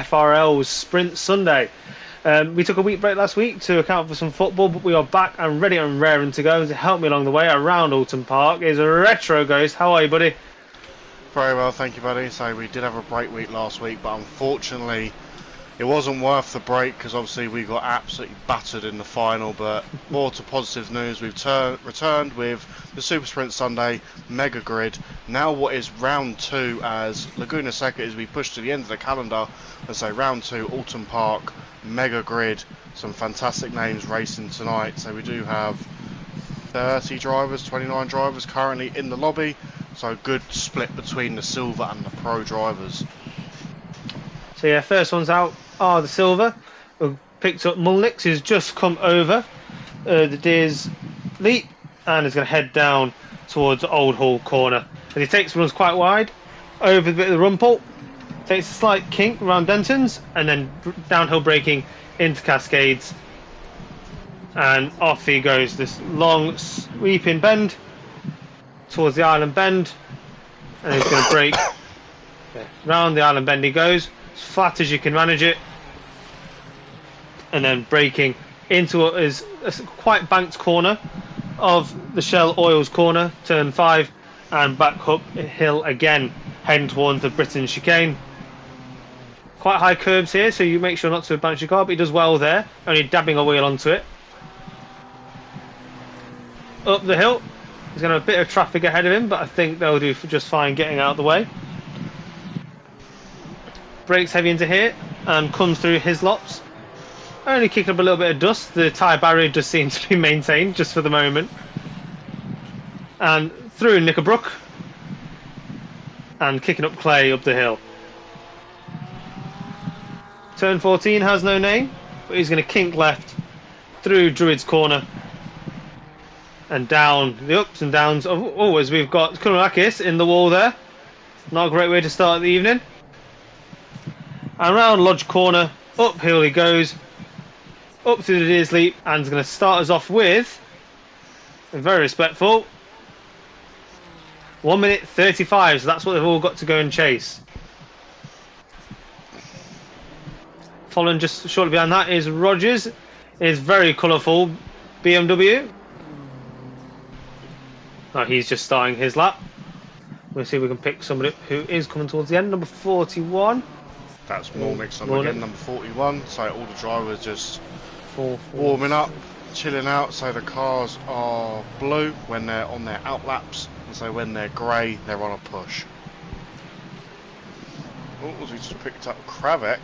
FRL's Sprint Sunday. We took a week break last week to account for some football, but we are back and ready and raring to go. To help me along the way around Outlon Park is a Retro Ghost. How are you, buddy? Very well, thank you, buddy. So we did have a break week last week, but unfortunately it wasn't worth the break because obviously we got absolutely battered in the final. But more to positive news, we've returned with the Super Sprint Sunday Mega Grid. Now what is round 2 as Laguna Seca is we push to the end of the calendar and say round 2 Outlon Park Mega Grid. Some fantastic names racing tonight. So we do have 30 drivers, 29 drivers currently in the lobby. So good split between the silver and the pro drivers. So yeah, first ones out are the silver. We picked up Mulnix, who's just come over the Deers Leap and is going to head down towards Old Hall corner. And he runs quite wide over the bit of the Rumpel, takes a slight kink around Denton's, and then downhill braking into Cascades. And off he goes, this long sweeping bend towards the island bend, and he's going to brake. Round the island bend he goes, as flat as you can manage it, and then braking into what is a quite banked corner of the Shell Oils corner, turn 5, and back up hill again, heading towards the Britain chicane. Quite high curbs here, so you make sure not to bounce your car, but he does well there, only dabbing a wheel onto it. Up the hill, he's going to have a bit of traffic ahead of him, but I think they'll do just fine getting out of the way. Brakes heavy into here and comes through his lops. Only kicking up a little bit of dust. The tyre barrier does seem to be maintained just for the moment. And through Knickerbrook. And kicking up Clay up the hill. Turn 14 has no name, but he's going to kink left through Druid's corner. And down the ups and downs of as we've got Kunalakis in the wall there. Not a great way to start the evening. And round Lodge corner, uphill he goes, up through the Deers Leap, and is going to start us off with a very respectful 1 minute 35. So that's what they've all got to go and chase. Following just shortly behind that is Rogers, is very colourful BMW. Oh, he's just starting his lap. We'll see if we can pick somebody who is coming towards the end. Number 41. That's Mormix again, number 41. So all the drivers just warming up, chilling out. So the cars are blue when they're on their outlaps, and so when they're grey, they're on a push. Oh, we just picked up Kravek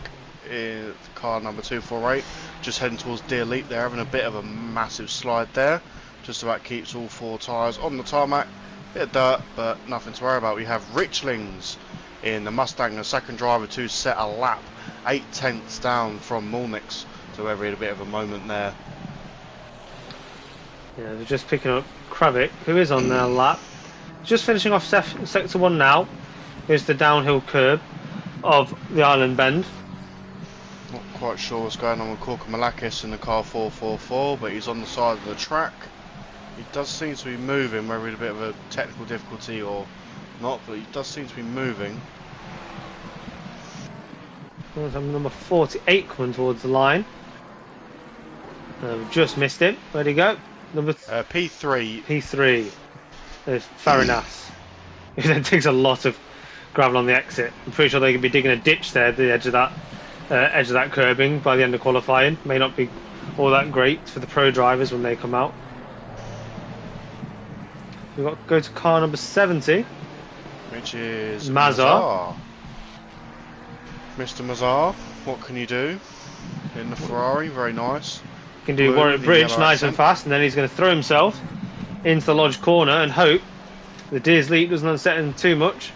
in car number 248, just heading towards Deer Leap. They're having a bit of a massive slide there. Just about keeps all 4 tyres on the tarmac. Bit of dirt, but nothing to worry about. We have Richlings in the Mustang, the second driver to set a lap, 8/10 down from Mulnix. So we're in a bit of a moment there. Yeah, they're just picking up Kravik, who is on their lap. Just finishing off sector 1 now. Here's the downhill curb of the island bend. Not quite sure what's going on with Korkamalakis in the car 444, but he's on the side of the track. He does seem to be moving, whether it's a bit of a technical difficulty or not, but he does seem to be moving. Number 48 coming towards the line. We've just missed him. Where'd he go? Number P3. P3. There's Farinas. He then takes a lot of gravel on the exit. I'm pretty sure they could be digging a ditch there at the edge of that curbing by the end of qualifying. May not be all that great for the pro drivers when they come out. We've got to go to car number 70, which is Mazar. Mr. Mazar, what can you do in the Ferrari? Very nice. He can do Warwick Bridge nice and fast, and then he's going to throw himself into the Lodge corner and hope the Deers Leap doesn't unset him too much.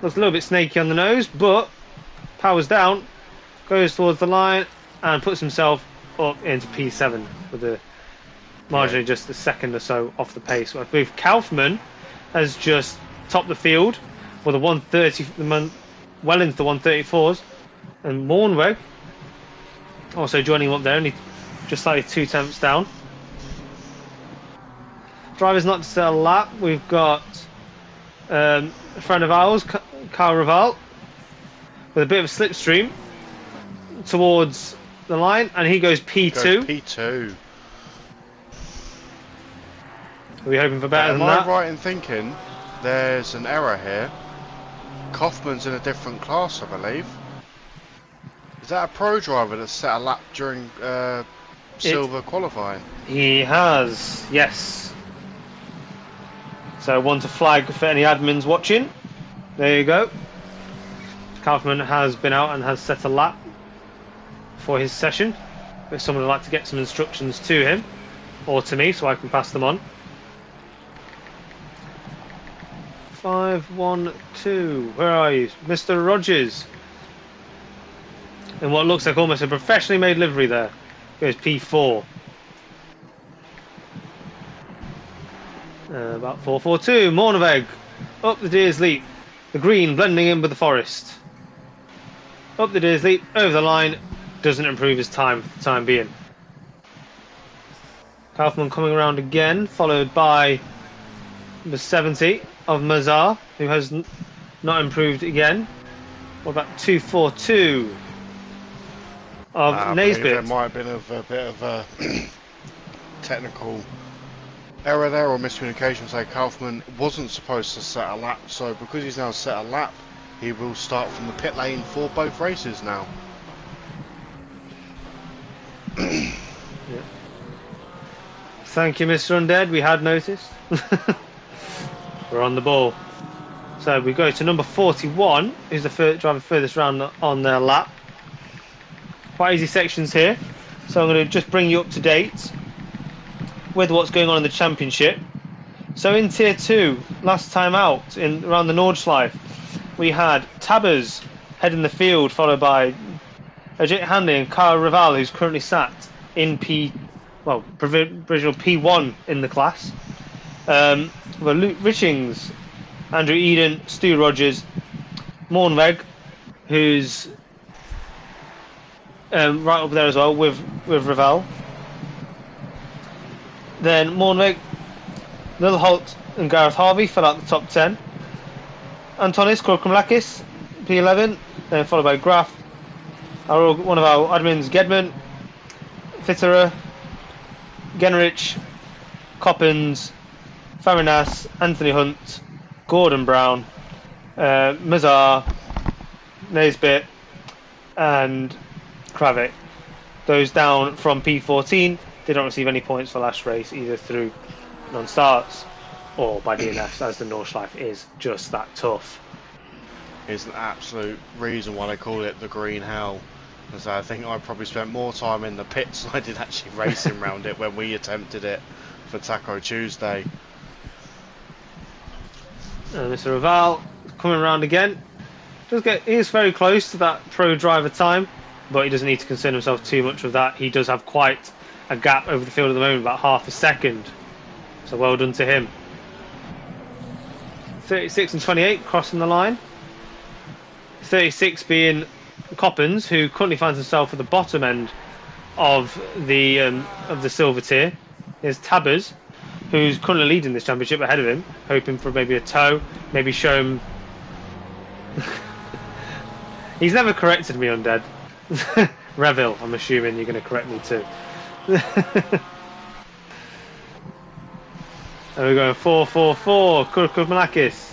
Looks a little bit snaky on the nose, but powers down, goes towards the line, and puts himself up into P7 with the marginally just a second or so off the pace. I believe Kaufman has just topped the field with a 130, well into the 134s, and Mornweg also joining him up there, only just slightly 2/10 down. Drivers not to set a lap. We've got a friend of ours, Kyle Raval, with a bit of a slipstream, towards the line, and he goes P2. P2. Are we hoping for better than Am that? I right in thinking there's an error here? Kaufman's in a different class, I believe. Is that a pro driver that set a lap during silver qualifying? He has, yes. So one to flag for any admins watching. There you go. Kaufman has been out and has set a lap for his session. If someone would like to get some instructions to him or to me so I can pass them on. 5-1-2. Where are you? Mr. Rogers. In what looks like almost a professionally made livery there. Goes P4. About 4-4-2. Morneveg. Up the Deer's Leap. The green blending in with the forest. Up the Deer's Leap. Over the line. Doesn't improve his time for the time being. Kaufman coming around again. Followed by the 70 of Mazar, who has not improved again. What about 2-4-2 of Naisbit? There might have been a bit of a technical error there or miscommunication. So Kaufman wasn't supposed to set a lap, so because he's now set a lap, he will start from the pit lane for both races now. Yeah. Thank you, Mr. Undead. We had noticed. We're on the ball. So we go to number 41, who's the driver furthest round on their lap. Quite easy sections here. So I'm going to just bring you up to date with what's going on in the championship. So in Tier 2, last time out, around the Nordschleife, we had Tabbers heading the field, followed by Ajit Hanley and Kyle Raval, who's currently sat in provisional P1 in the class. Luke Richings, Andrew Eden, Stu Rogers, Mornveg, who's right up there as well with Ravel. Then Mornveg, Lil Holt and Gareth Harvey fell out the top 10. Antonis Korkumlakis, P11, then followed by Graf. One of our admins, Gedman, Fitterer, Genrich, Coppins, Farinas, Anthony Hunt, Gordon Brown, Mazar, Naisbit, and Kravik. Those down from P14 did not receive any points for last race, either through non-starts or by DNFs, as the Nordschleife is just that tough. It's an absolute reason why they call it the Green Hell. Because I think I probably spent more time in the pits than I did actually racing around it when we attempted it for Taco Tuesday. Mr. Raval coming around again. He is very close to that pro driver time, but he doesn't need to concern himself too much with that. He does have quite a gap over the field at the moment, about half a second. So well done to him. 36 and 28 crossing the line. 36 being Coppins, who currently finds himself at the bottom end of the silver tier. There's Tabbers, who's currently leading this championship ahead of him, hoping for maybe a tow, maybe show him. He's never corrected me, Undead. Reville, I'm assuming you're going to correct me too. And we're going 4-4-4, Kurkov Malakis.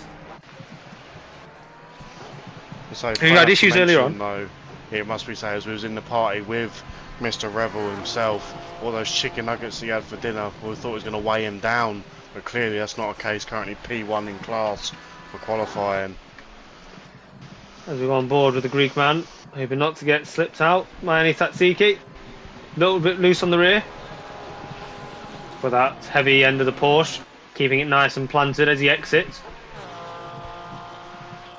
So who had issues earlier on. Though, it must be said, as we was in the party with Mr. Revel himself, all those chicken nuggets he had for dinner, we thought it was going to weigh him down, but clearly that's not the case. Currently P1 in class for qualifying. As we go on board with the Greek man, hoping not to get slipped out by any Tatsiki. A little bit loose on the rear for that heavy end of the Porsche, keeping it nice and planted as he exits.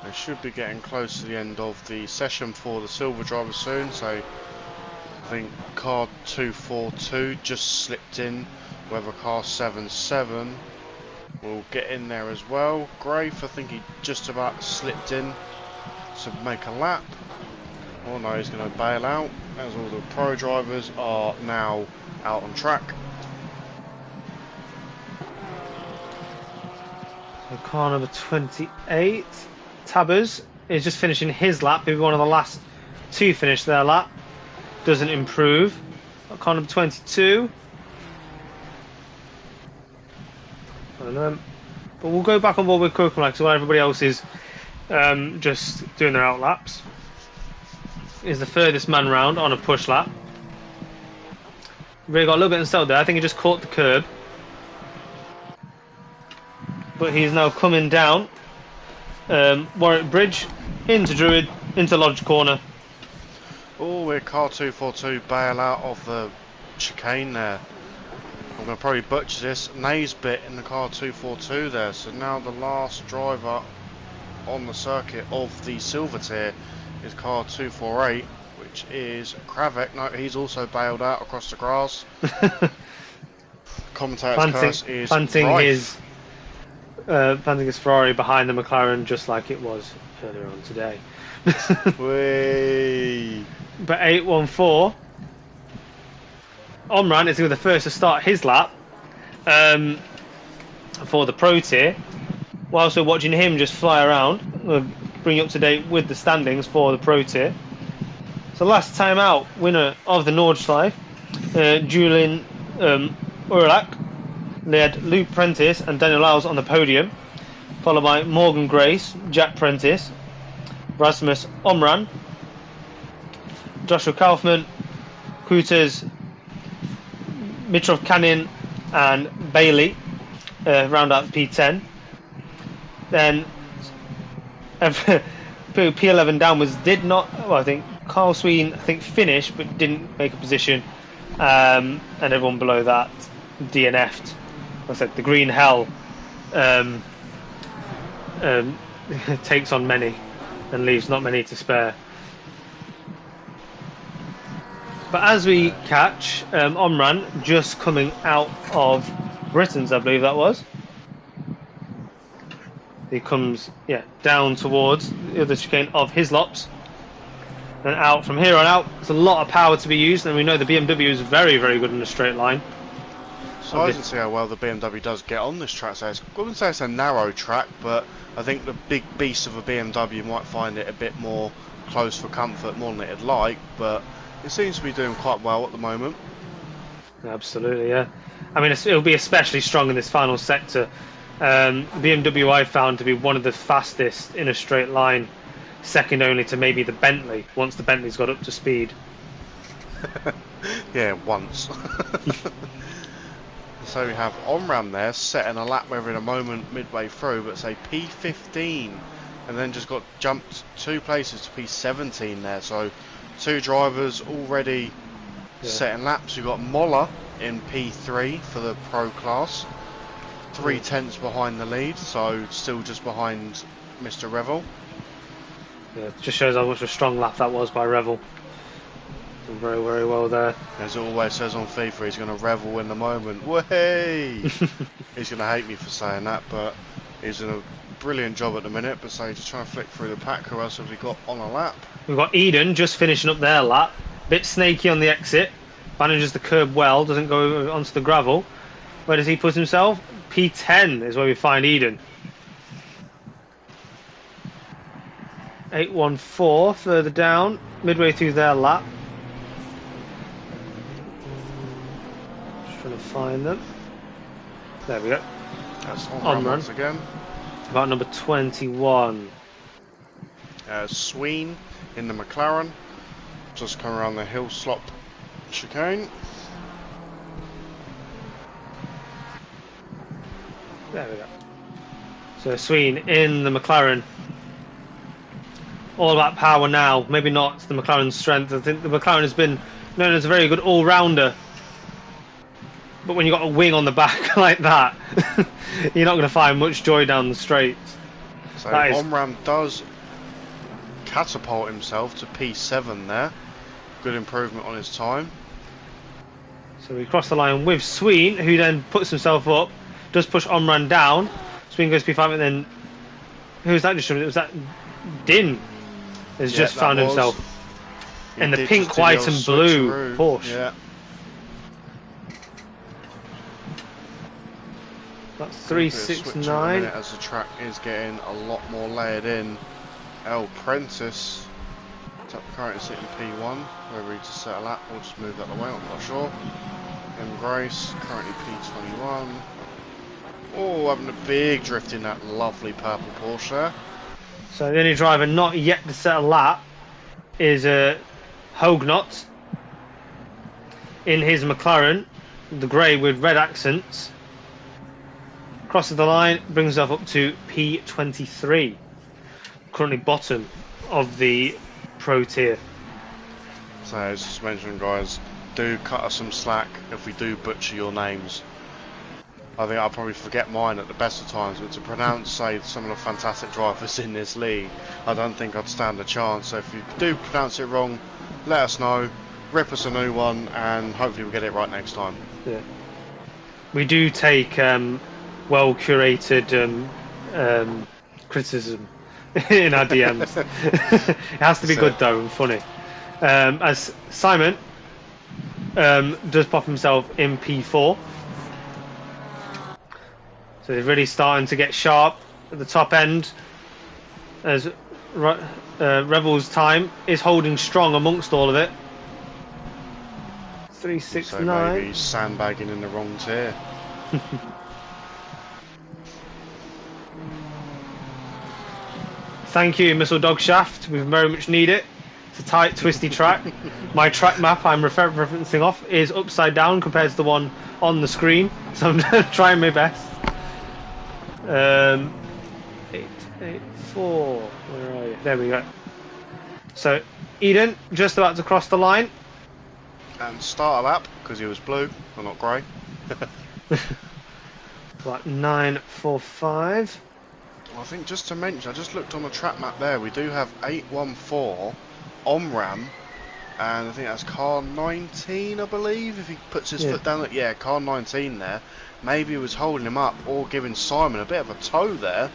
They should be getting close to the end of the session for the silver driver soon, so I think car 242 just slipped in, whether car 77 will get in there as well. Grafe, I think he just about slipped in to make a lap. Oh no, he's going to bail out, as all the pro drivers are now out on track. So car number 28, Tabbers, is just finishing his lap. He'll be one of the last to finish their lap. doesn't improve. Car number 22. I don't know. But we'll go back on board with Kokomak, so while everybody else is just doing their out laps. Is the furthest man round on a push lap. Really got a little bit unsettled there. I think he just caught the curb. But he's now coming down Warwick Bridge into Druid, into Lodge Corner. Oh, we're car 242 bail out of the chicane there. I'm going to probably butcher this. Naisbit in the car 242 there. So now the last driver on the circuit of the silver tier is car 248, which is Kravek. No, he's also bailed out across the grass. Commentator's curse is planting his Ferrari behind the McLaren, just like it was earlier on today. Whee. But 814 Omran is going to be the first to start his lap for the Pro Tier. Whilst we're watching him just fly around, we'll bring you up to date with the standings for the Pro Tier. So last time out, winner of the Nordschleife, Julian Urlach, led Luke Prentice and Daniel Lyles on the podium, followed by Morgan Grace, Jack Prentice, Rasmus Omran, Joshua Kaufman, Couters, Mitrov Kanin and Bailey round out P10. Then P11 downwards did not, well, I think Carl Sween finished but didn't make a position, and everyone below that DNF'd. Like I said, the green hell takes on many and leaves not many to spare. But as we catch Omran just coming out of Britain's, I believe that was. He comes down towards the other chicane of Hislops and out from here on out. There's a lot of power to be used, and we know the BMW is very, very good in a straight line. So I can see how well the BMW does get on this track. So I wouldn't say it's a narrow track, but I think the big beast of a BMW might find it a bit more close for comfort, more than it'd like, but it seems to be doing quite well at the moment. Absolutely, yeah. I mean, it'll be especially strong in this final sector. BMW I found to be one of the fastest in a straight line, second only to maybe the Bentley, once the Bentley's got up to speed. Yeah, once. So we have Omran there, setting a lap over in a moment midway through, but say P15, and then just got jumped 2 places to P17 there. So 2 drivers already setting laps. We've got Moller in P3 for the Pro class, 3 tenths behind the lead, so still just behind Mr. Revel. Yeah, it just shows how much a strong lap that was by Revel. Done very, very well there. As it always says on FIFA, he's going to revel in the moment. Way! He's going to hate me for saying that, but he's doing a brilliant job at the minute. But so just trying to flick through the pack. Who else have we got on a lap? We've got Eden just finishing up their lap. Bit snaky on the exit. Manages the curb well, doesn't go onto the gravel. Where does he put himself? P10 is where we find Eden. 814 further down, midway through their lap. Just trying to find them. There we go. That's on once again. About number 21. Sween in the McLaren. Just come around the hill slop chicane. There we go. So Sween in the McLaren. All about power now. Maybe not the McLaren's strength. I think the McLaren has been known as a very good all-rounder. But when you've got a wing on the back like that, you're not going to find much joy down the straights. So Omran does catapult himself to P7 there. Good improvement on his time. So we cross the line with Sween, who then puts himself up, does push Omran down. Sween goes P5, and then who's that just? Was that Din? Has just found himself in the pink, white, and blue Porsche. Yeah. That's 369. As the track is getting a lot more layered in. El Prentice Currently sitting P1, whether he just set a lap or just move that away, I'm not sure. Grace, currently P21. Oh, having a big drift in that lovely purple Porsche there. So the only driver not yet to set a lap is Hognot in his McLaren, the grey with red accents. Crosses the line, brings himself up to P23. Currently bottom of the Pro tier. So as just mentioned, guys, do cut us some slack if we do butcher your names. I think I'll probably forget mine at the best of times, but to pronounce, say, some of the fantastic drivers in this league, I don't think I'd stand a chance. So if you do pronounce it wrong, let us know, rip us a new one, and hopefully we'll get it right next time. Yeah. We do take well curated criticism in our DMs. It has to be good though and funny. As Simon does pop himself in P4. So they're really starting to get sharp at the top end. As Rebel's time is holding strong amongst all of it. 369. So maybe sandbagging in the wrong tier. Thank you, Missile Dog Shaft. We very much need it. It's a tight, twisty track. My track map I'm referencing off is upside down compared to the one on the screen, so I'm trying my best. 884. Where are you? There we go. So Eden just about to cross the line. And start a lap because he was blue, or not grey. Like 945. I think just to mention, I just looked on the track map there. We do have 814 Omram, and I think that's car 19, I believe. If he puts his foot down, yeah, car 19 there. Maybe he was holding him up or giving Simon a bit of a tow there.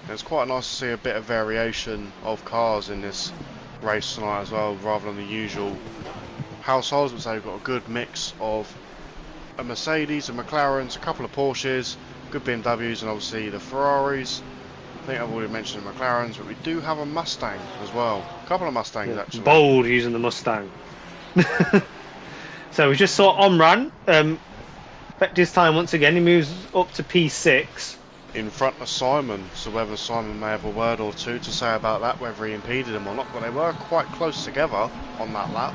It's quite nice to see a bit of variation of cars in this race tonight as well, rather than the usual households. But they've got a good mix of a Mercedes, a McLarens, a couple of Porsches, good BMWs, and obviously the Ferraris. I think I've already mentioned the McLarens, but we do have a Mustang as well. A couple of Mustangs actually. Bold using the Mustang. So we just saw Omran affect his time once again. He moves up to P6. In front of Simon, so whether Simon may have a word or two to say about that, whether he impeded him or not, but they were quite close together on that lap.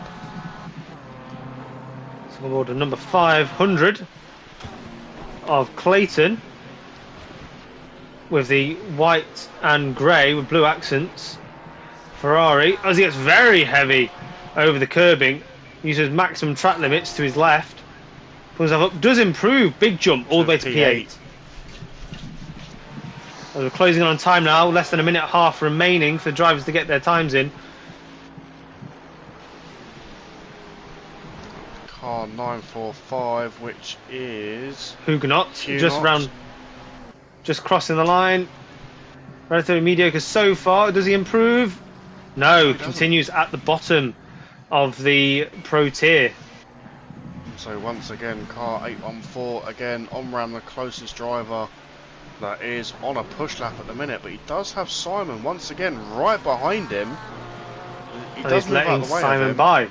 So we'll order number 500 of Clayton with the white and grey with blue accents. Ferrari, as he gets very heavy over the curbing, uses maximum track limits to his left, pulls himself up, does improve, big jump all the way to P8. We're closing on time now, less than a minute and a half remaining for the drivers to get their times in. Car 945, which is Huguenot, just crossing the line. Relatively mediocre so far. Does he improve? No, continues at the bottom of the Pro tier. So once again, car 814, again, Omram the closest driver. That is on a push lap at the minute, but he does have Simon once again right behind him. He does move out of the way Simon of him. by.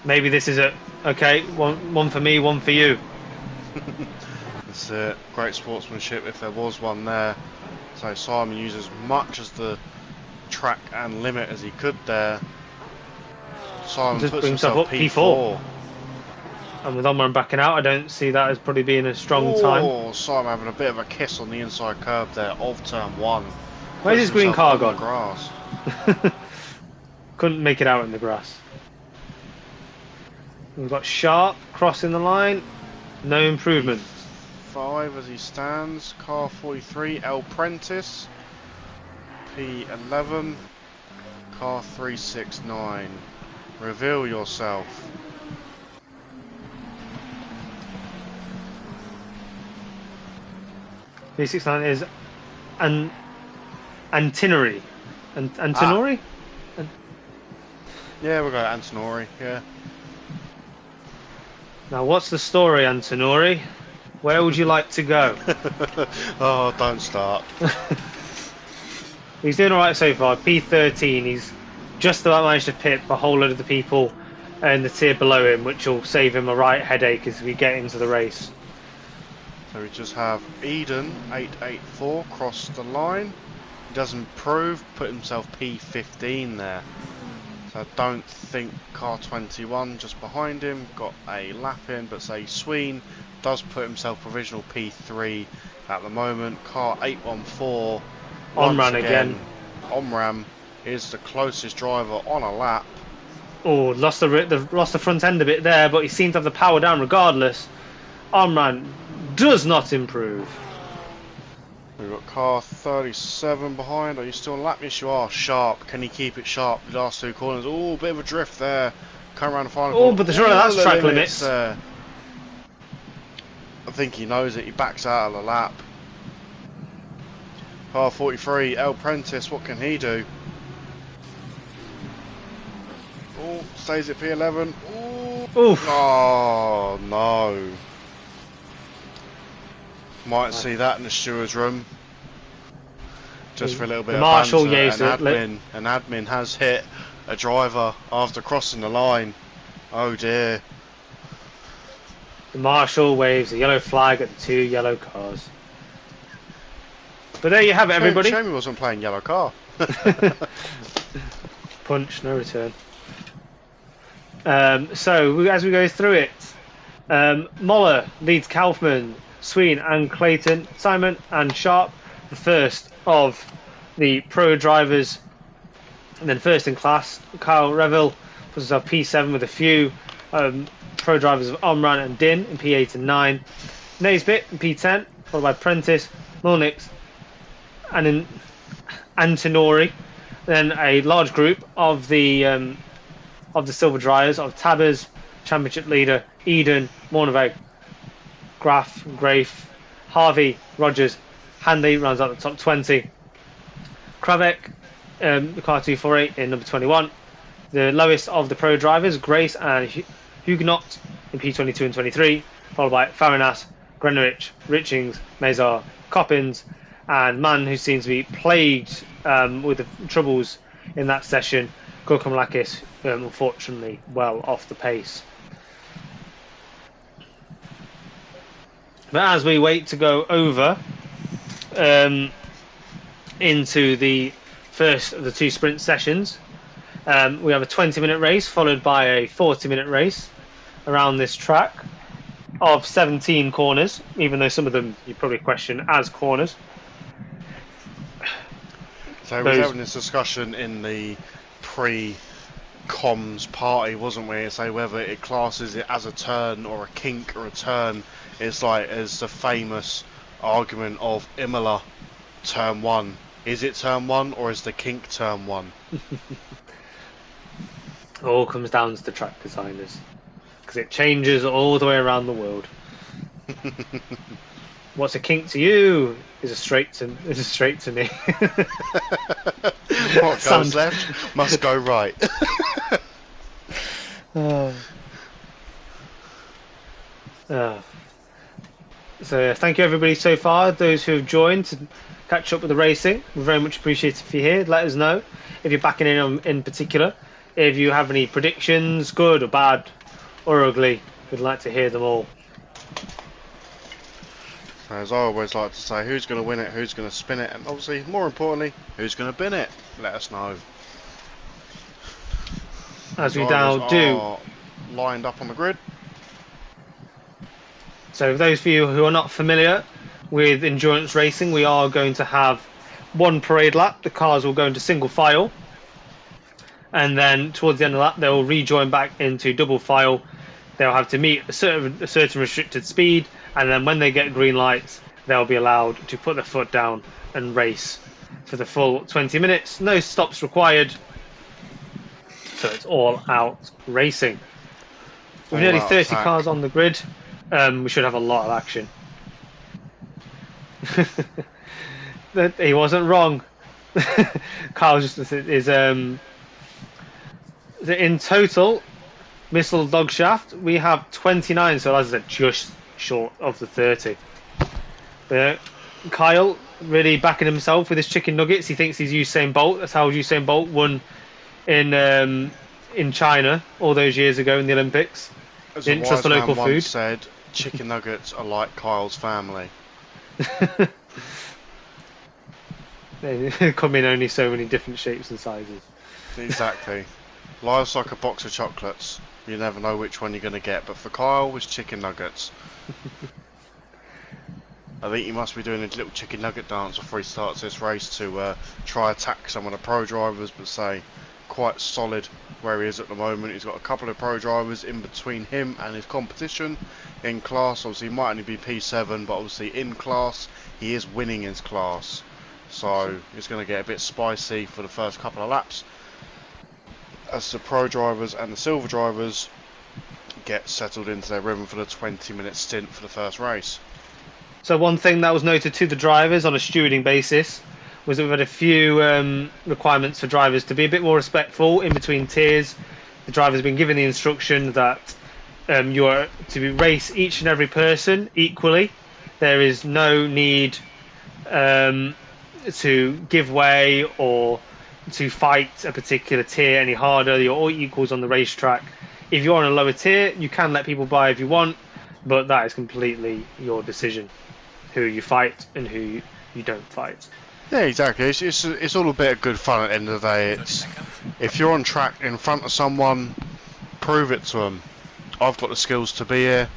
Maybe this is okay. One for me, one for you. It's great sportsmanship if there was one there. So Simon uses as much as the track and limit as he could there. Simon Just puts brings himself up P4. And with Omran backing out, I don't see that as probably being a strong time. Oh, Simon having a bit of a kiss on the inside curb there of turn one. Where's his green car gone? The grass. Couldn't make it out in the grass. We've got Sharp crossing the line. No improvement. 5 as he stands. Car 43, El Prentice. P11. Car 369. Reveal yourself. P69 is Antinori. Antinori? Yeah, we'll go Antinori, yeah. Now, what's the story, Antinori? Where would you like to go? Oh, don't start. He's doing alright so far. P13, he's just about managed to pip a whole load of the people in the tier below him, which will save him a right headache as we get into the race. So we just have Eden 884 cross the line. He does improve, put himself P15 there. So I don't think car 21 just behind him got a lap in, but say Sween does put himself provisional P3 at the moment. Car 814 Omran again. Omram is the closest driver on a lap. Oh, lost the front end a bit there, but he seemed to have the power down regardless. Omran does not improve. We've got car 37 behind. Are you still on lap? Yes, you are. Sharp. Can he keep it sharp? The last two corners. Oh, bit of a drift there. Come around the final. Oh, but that's track limits. I think he knows it. He backs out of the lap. Car 43, El Prentice. What can he do? Oh, stays at P11. Oof. Oh, no. Might see that in the steward's room. Just for a little bit of Marshal banter. An admin has hit a driver after crossing the line. Oh dear. The marshal waves a yellow flag at the two yellow cars. But there you have it, everybody. Shame he wasn't playing yellow car. Punch, no return. So as we go through it, Moller leads Kaufman, Sween and Clayton, Simon and Sharp, the first of the pro drivers, and then first in class, Kyle Revel puts himself P7 with a few pro drivers of Omran and Din in P8 and 9, Naisbit in P10, followed by Prentice, Mulnix, and in Antinori. Then a large group of the silver drivers of Tabbers, championship leader Eden, Morneveg, Graf, Grafe, Harvey, Rogers, Handy rounds out the top 20. Kravek, the car 248 in number 21. The lowest of the pro drivers, Grace and Huguenot in P22 and 23, followed by Farinas, Grenrich, Richings, Mazar, Coppins, and man who seems to be plagued with the troubles in that session, Gokamlakis, unfortunately well off the pace. But as we wait to go over into the first of the two sprint sessions, we have a 20-minute race followed by a 40-minute race around this track of 17 corners, even though some of them you probably question as corners. So we were having this discussion in the pre-comms party, wasn't we? Say whether it classes it as a turn or a kink or a turn. It's like as the famous argument of Imola turn 1. Is it turn 1 or is the kink turn 1? It all comes down to the track designers, because it changes all the way around the world. What's a kink to you is a straight to me. What goes left must go right. So thank you everybody so far, those who have joined to catch up with the racing. We very much appreciate it if you're here. Let us know if you're backing in particular. If you have any predictions, good or bad or ugly, we'd like to hear them all. As I always like to say, who's going to win it, who's going to spin it, and obviously, more importantly, who's going to bin it? Let us know. As we now do. Lined up on the grid. So for those of you who are not familiar with endurance racing, we are going to have one parade lap. The cars will go into single file. And then towards the end of that, they'll rejoin back into double file. They'll have to meet a certain restricted speed. And then when they get green lights, they'll be allowed to put their foot down and race for the full 20 minutes. No stops required. So it's all out racing. With nearly 30 cars on the grid, we should have a lot of action. He wasn't wrong. Carl just is in total missile dog shaft we have 29, so as I said, short of the 30. But Kyle really backing himself with his chicken nuggets. He thinks he's Usain Bolt. That's how Usain Bolt won in China all those years ago in the Olympics. As Didn't a trust the wise local man food. once said, chicken nuggets are like Kyle's family. They come in only so many different shapes and sizes. Exactly. Life's like a box of chocolates. You never know which one you're going to get. But for Kyle, it's chicken nuggets. I think he must be doing a little chicken nugget dance before he starts this race to try attack some of the pro drivers, but say quite solid where he is at the moment. He's got a couple of pro drivers in between him and his competition in class. Obviously, he might only be P7, but obviously in class, he is winning his class. So it's going to get a bit spicy for the first couple of laps as the pro drivers and the silver drivers get settled into their rhythm for the 20-minute stint for the first race. So one thing that was noted to the drivers on a stewarding basis was that we've had a few requirements for drivers to be a bit more respectful in between tiers. The drivers have been given the instruction that you are to race each and every person equally. There is no need to give way or to fight a particular tier any harder. You're all equals on the racetrack. If you're on a lower tier, you can let people by if you want, but that is completely your decision, who you fight and who you don't fight. Yeah, exactly. It's all a bit of good fun at the end of the day. It's, if you're on track in front of someone, prove it to them. I've got the skills to be here,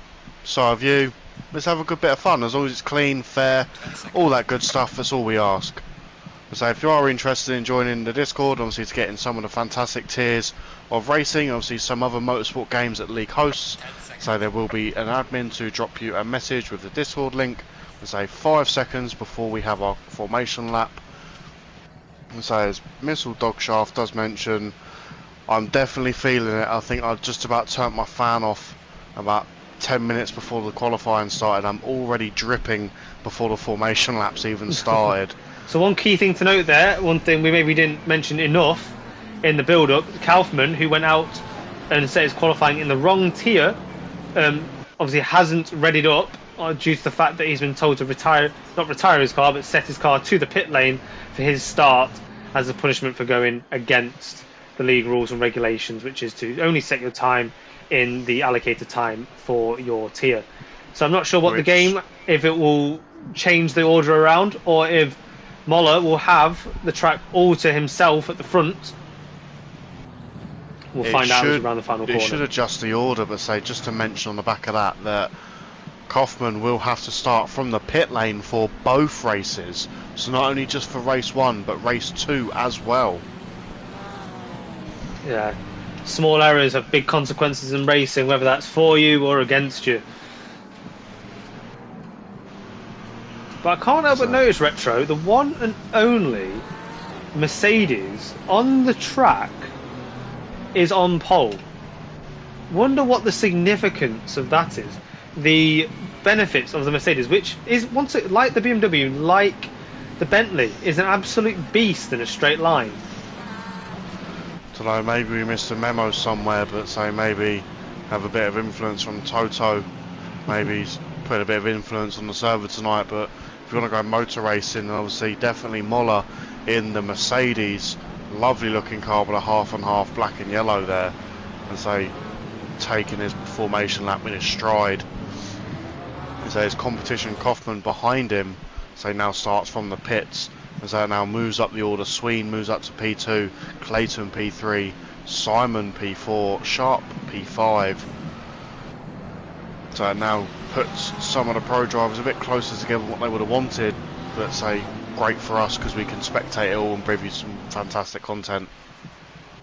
so have you. Let's have a good bit of fun, as long as it's clean, fair, all that good stuff. That's all we ask. So if you are interested in joining the Discord, obviously to get in some of the fantastic tiers of racing, obviously some other motorsport games that the league hosts, so there will be an admin to drop you a message with the Discord link, say 5 seconds before we have our formation lap. And so as Missile Dogshaft does mention, I'm definitely feeling it. I think I just about turned my fan off about 10 minutes before the qualifying started. I'm already dripping before the formation laps even started. So one key thing to note there, one thing we maybe didn't mention enough in the build-up, Kaufman, who went out and set his qualifying in the wrong tier, obviously hasn't readied up due to the fact that he's been told to not retire his car, but set his car to the pit lane for his start as a punishment for going against the league rules and regulations, which is to only set your time in the allocated time for your tier. So I'm not sure what the game, if it will change the order around, or if Moller will have the track all to himself at the front. We'll find out around the final corner. It should adjust the order, but say, just to mention on the back of that Kaufman will have to start from the pit lane for both races. So not only just for race 1, but race 2 as well. Yeah. Small errors have big consequences in racing, whether that's for you or against you. But I can't help but notice, Retro, the one and only Mercedes on the track is on pole. Wonder what the significance of that is. The benefits of the Mercedes, which is, once it, like the BMW, like the Bentley, is an absolute beast in a straight line. I don't know, maybe we missed a memo somewhere, but say maybe have a bit of influence from Toto, maybe put a bit of influence on the server tonight. But if you want to go motor racing, obviously definitely Moller in the Mercedes, lovely looking car with a half and half black and yellow there, and say taking his formation lap in his stride. And so his competition Kaufman behind him, so now starts from the pits, and so now moves up the order. Sween moves up to P2, Clayton P3, Simon P4, Sharp P5. So it now puts some of the pro drivers a bit closer together than what they would have wanted, but say great for us because we can spectate it all and bring you some fantastic content.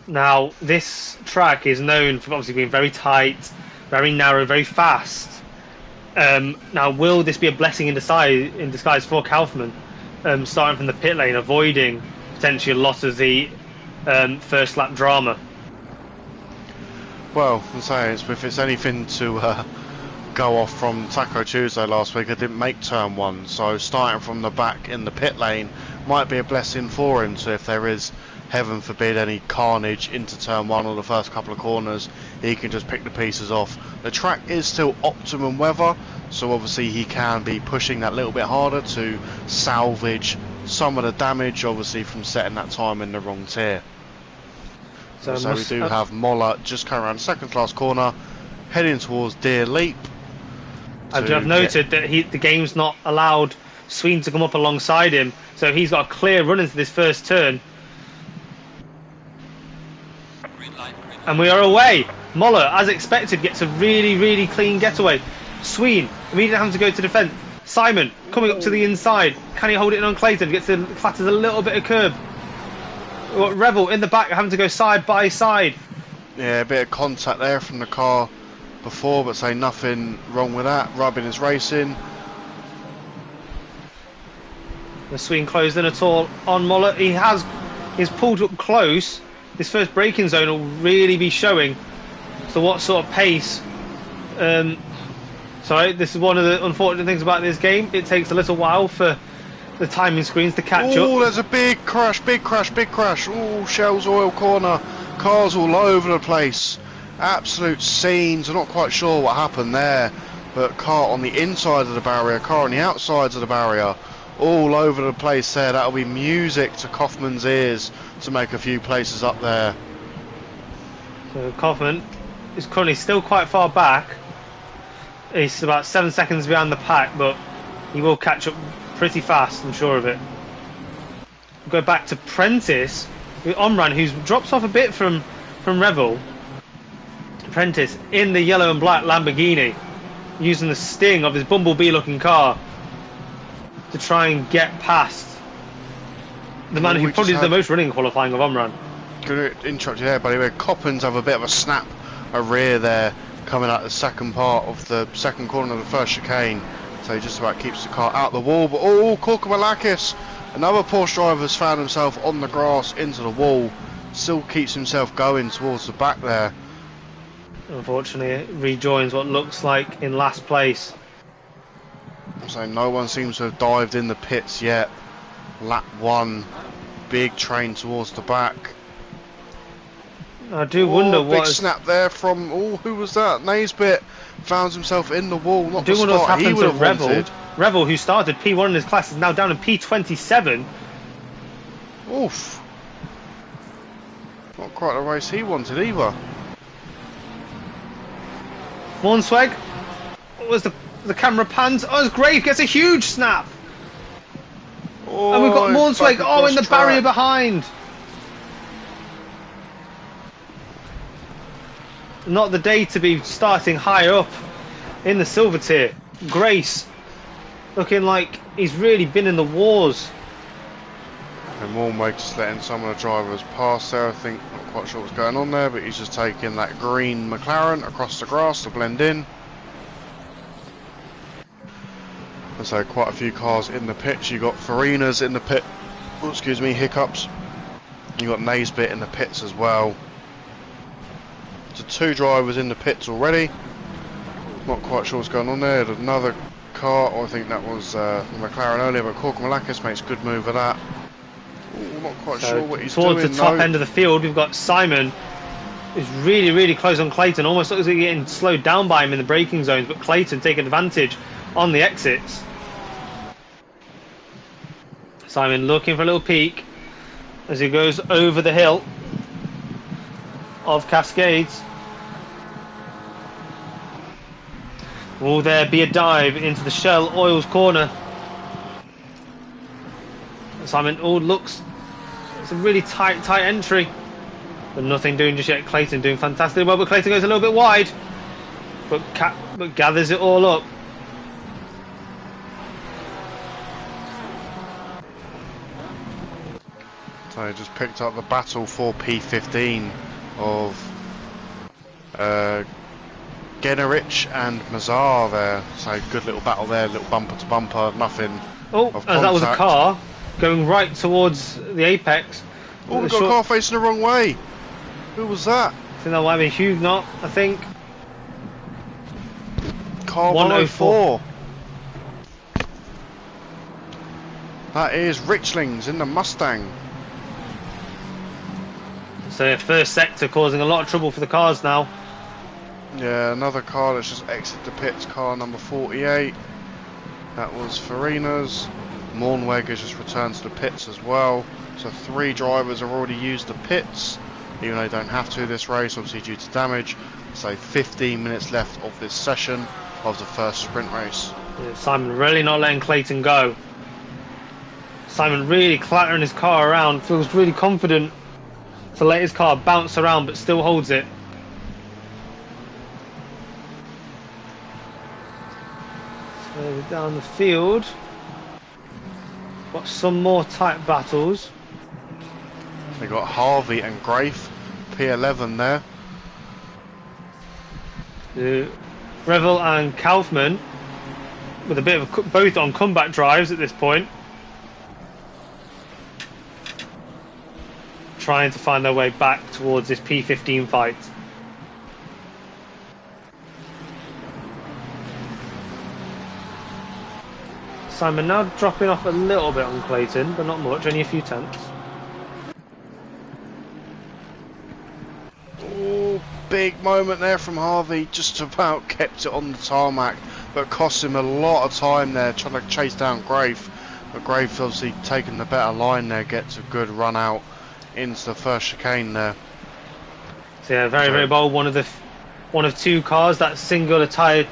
Now, this track is known for obviously being very tight, very narrow, very fast. Now, will this be a blessing in disguise for Kaufman, starting from the pit lane, avoiding potentially a lot of the first lap drama? Well, I'm saying if it's anything to go off from Taco Tuesday last week, I didn't make turn 1, so starting from the back in the pit lane might be a blessing for him. So if there is, heaven forbid, any carnage into turn 1 or the first couple of corners, he can just pick the pieces off. The track is still optimum weather, so obviously he can be pushing that little bit harder to salvage some of the damage, obviously, from setting that time in the wrong tier. So we do have Moller just coming around the second class corner, heading towards Deer Leap. I've noted that the game's not allowed Sween to come up alongside him, so he's got a clear run into this first turn. Green light. And we are away. Moller, as expected, gets a really clean getaway. Sween immediately having to go to defend. Simon coming up to the inside. Can he hold it in on Clayton? Clatters a little bit of curb. We've got Revel in the back having to go side by side. Yeah, a bit of contact there from the car before, but say nothing wrong with that. Rubbing is racing. The Sween closed in at all on Moller. He's pulled up close. This first braking zone will really be showing. So what sort of pace? Sorry, this is one of the unfortunate things about this game. It takes a little while for the timing screens to catch up. Oh, there's a big crash. Oh, Shell's oil corner. Cars all over the place. Absolute scenes. I'm not quite sure what happened there, but car on the inside of the barrier, car on the outsides of the barrier, all over the place there. That'll be music to Kaufman's ears to make a few places up there. So Kaufman is currently still quite far back. He's about 7 seconds behind the pack, but he will catch up pretty fast, I'm sure of it. We'll go back to Prentice with Omran, who's drops off a bit from Revel. Prentice in the yellow and black Lamborghini, using the sting of his bumblebee looking car to try and get past the man who probably did the most running qualifying of Omran. Going to interrupt you there, by the way. Coppens have a bit of a snap, a rear there, coming out the second part of the second corner of the first chicane. So he just about keeps the car out the wall. But oh, Korkamalakis, another Porsche driver, has found himself on the grass into the wall. Still keeps himself going towards the back there. Unfortunately, it rejoins what looks like in last place. So no one seems to have dived in the pits yet. Lap 1, big train towards the back. I do wonder what... Big snap there from... Oh, who was that? Naisbit found himself in the wall. Not I do wonder what's happened to Revel. Wanted. Revel, who started P1 in his class, is now down in P27. Oof. Not quite the race he wanted either. Mornsweg. What was the camera pans? Oh, it's Grave gets a huge snap. Oh, and we've got Mornsweg. Oh, in the track. barrier behind. Not the day to be starting high up in the silver tier. Grace looking like he's really been in the wars. And Mornweg just letting some of the drivers pass there. I think, not quite sure what's going on there, but he's just taking that green McLaren across the grass to blend in. And so quite a few cars in the pits. You got Farina's in the pit. Oh, excuse me, hiccups. You got Naisbit in the pits as well. So 2 drivers in the pits already. Not quite sure what's going on there. There's another car, or I think that was McLaren earlier, but Korkamalakis makes a good move of that. Ooh, not quite sure what he's doing. Towards the top end of the field, we've got Simon, who's really close on Clayton. Almost looks like he's getting slowed down by him in the braking zones, but Clayton taking advantage on the exits. Simon looking for a little peek as he goes over the hill of Cascades. Will there be a dive into the Shell Oils corner? Simon, looks, it's a really tight entry, but nothing doing just yet. Clayton doing fantastic well, but Clayton goes a little bit wide, but gathers it all up. So he just picked up the battle for P15 of Generich and Mazar there. So good little battle there, little bumper to bumper, nothing. Oh, and that was a car going right towards the apex. Oh, we've got a car facing the wrong way. Who was that? I think that might be Huguenot, I think. Car 104. That is Richlings in the Mustang. So first sector causing a lot of trouble for the cars now. Yeah, another car that's just exited the pits, car number 48. That was Farina's. Mornweg has just returned to the pits as well. So 3 drivers have already used the pits, even though they don't have to this race, obviously due to damage. So 15 minutes left of this session of the first sprint race. Yeah, Simon really not letting Clayton go. Simon really clattering his car around, feels really confident to let his car bounce around but still holds it. So down the field, got some more tight battles. They got Harvey and Grafe, P11 there. Revel and Kaufman with a bit of both on comeback drives at this point, trying to find their way back towards this P15 fight. Simon now dropping off a little bit on Clayton, but not much, only a few tenths. Oh, big moment there from Harvey, just about kept it on the tarmac, but cost him a lot of time there trying to chase down Grafe. But Grafe obviously taking the better line there, gets a good run out into the first chicane there. So yeah, very bold. One of 2 cars that single tyre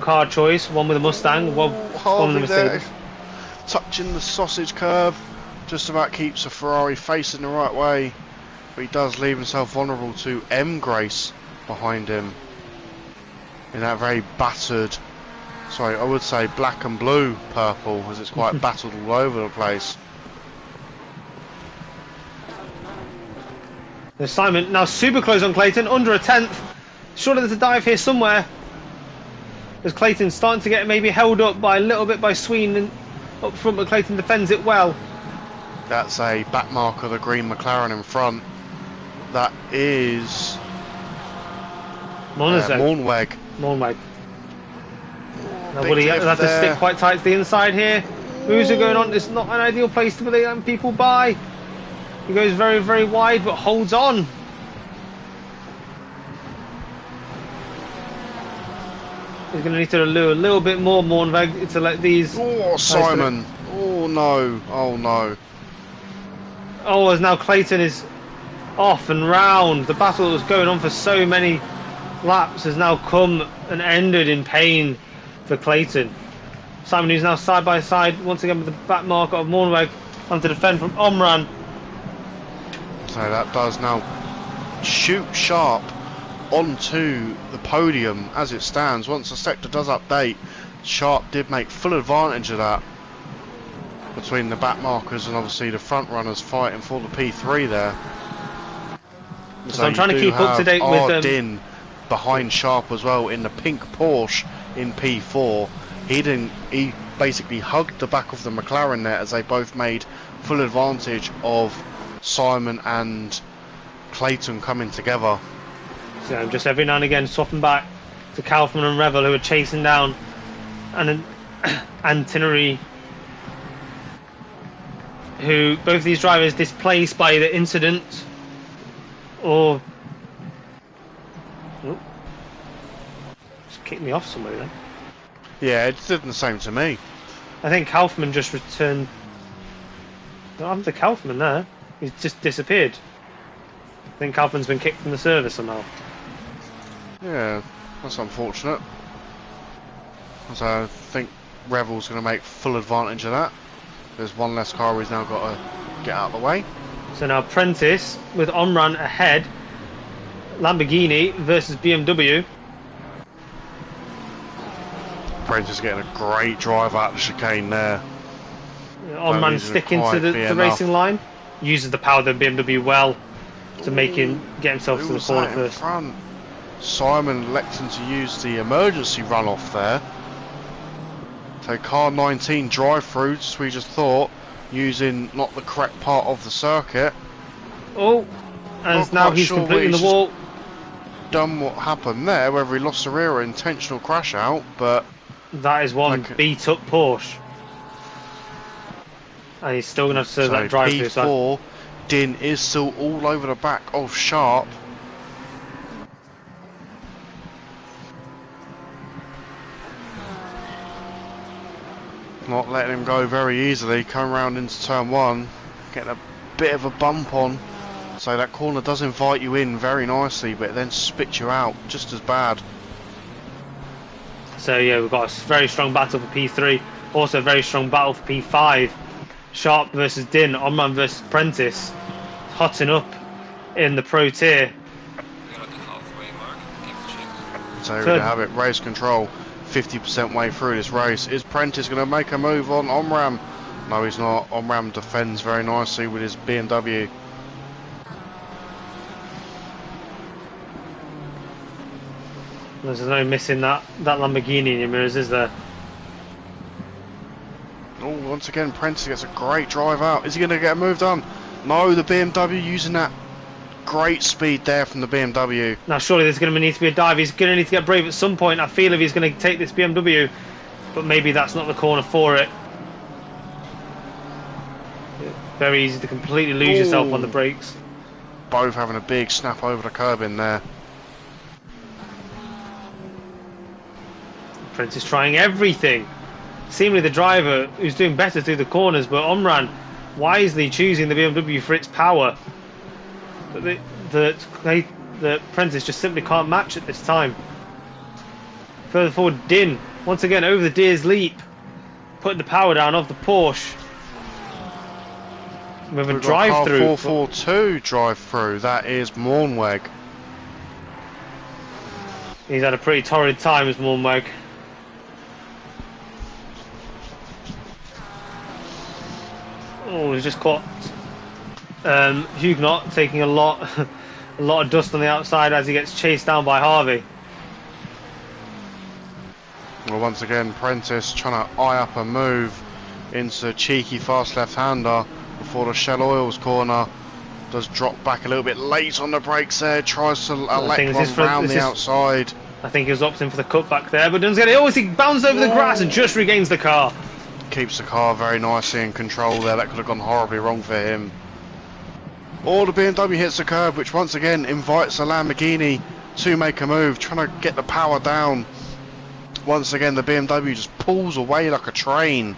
car choice. One with a Mustang, one with a Mercedes. There, touching the sausage curve, just about keeps the Ferrari facing the right way, but he does leave himself vulnerable to M Grace behind him in that very battered, sorry, I would say black and blue purple, as it's quite battered all over the place. There's Simon now super close on Clayton, under a tenth. Surely there's a dive here somewhere. As Clayton's starting to get maybe held up by a little bit by Sween up front, but Clayton defends it well. That's a back mark of the green McLaren in front. That is Mornweg. Mornweg. Now will he have to stick quite tight to the inside here? Moves are going on. It's not an ideal place to let people by. He goes very, very wide, but holds on. He's going to need to lure a little bit more Mornweg to let these... Oh, Simon. Oh, no. Oh, no. Oh, as now Clayton is off and round. The battle that was going on for so many laps has now come and ended in pain for Clayton. Simon, who's now side by side, once again with the back marker of Mornweg, on to defend from Omran. So that does now shoot Sharp onto the podium as it stands. Once the sector does update, Sharp did make full advantage of that between the back markers and obviously the front runners fighting for the P3 there. So I'm trying to keep up to date with Din behind Sharp as well in the pink Porsche in P4. He basically hugged the back of the McLaren there as they both made full advantage of Simon and Clayton coming together. So I'm just every now and again swapping back to Kaufman and Revel, who are chasing down an Antinary, who both these drivers displaced by the incident or just kicked me off somewhere then. Yeah, it did the same to me. I think Kaufman just returned. What happened to Kaufman there? He's just disappeared. I think Kaufman's been kicked from the service somehow. Yeah, that's unfortunate. So I think Revel's going to make full advantage of that. There's one less car he's now got to get out of the way. So now Prentice with Omran ahead. Lamborghini versus BMW. Prentice getting a great drive out of the chicane there. Omran sticking to the racing line. Uses the power of the BMW well to make him get himself to the corner first. Front? Simon electing to use the emergency runoff there. So car 19 drive through, as we just thought, using not the correct part of the circuit. Oh, and now he's sure completing the wall. Done what happened there, whether he lost the rear or intentional crash out, but that is one beat up Porsche. And he's still going to have to serve that drive through. P4, Din is still all over the back of Sharp. Not letting him go very easily. Come round into turn one, getting a bit of a bump on. So that corner does invite you in very nicely, but it then spits you out just as bad. So yeah, we've got a very strong battle for P3. Also a very strong battle for P5. Sharp versus Din, Omran versus Prentice. Hotting up in the pro tier. So here we have it, race control, 50% way through this race. Is Prentice going to make a move on Omram? No, he's not. Omram defends very nicely with his BMW. There's no missing that Lamborghini in your mirrors, is there? Oh, once again, Prentice gets a great drive out. Is he going to get a move done? No, the BMW using that great speed there from the BMW. Now surely there's going to need to be a dive. He's going to need to get brave at some point. I feel if he's going to take this BMW, but maybe that's not the corner for it. Very easy to completely lose yourself on the brakes. Both having a big snap over the curb in there. Prentice trying everything. Seemingly the driver who's doing better through the corners, but Omran wisely choosing the BMW for its power. The Prentice just simply can't match at this time. Further forward, Din once again over the Deers Leap, putting the power down of the Porsche. We have a drive-through. 442 drive-through. That is Mornweg. He's had a pretty torrid time as Mornweg. Oh, he's just caught Huguenot taking a lot of dust on the outside as he gets chased down by Harvey. Well, once again, Prentice trying to eye up a move into a cheeky fast left-hander before the Shell Oils corner. Does drop back a little bit late on the brakes there, tries to elect one round the outside. I think he was opting for the cutback there, but doesn't get it. Oh, he bounces over the grass and just regains the car. Keeps the car very nicely in control there. That could have gone horribly wrong for him. Oh, the BMW hits the curb, which once again invites the Lamborghini to make a move, trying to get the power down. Once again, the BMW just pulls away like a train.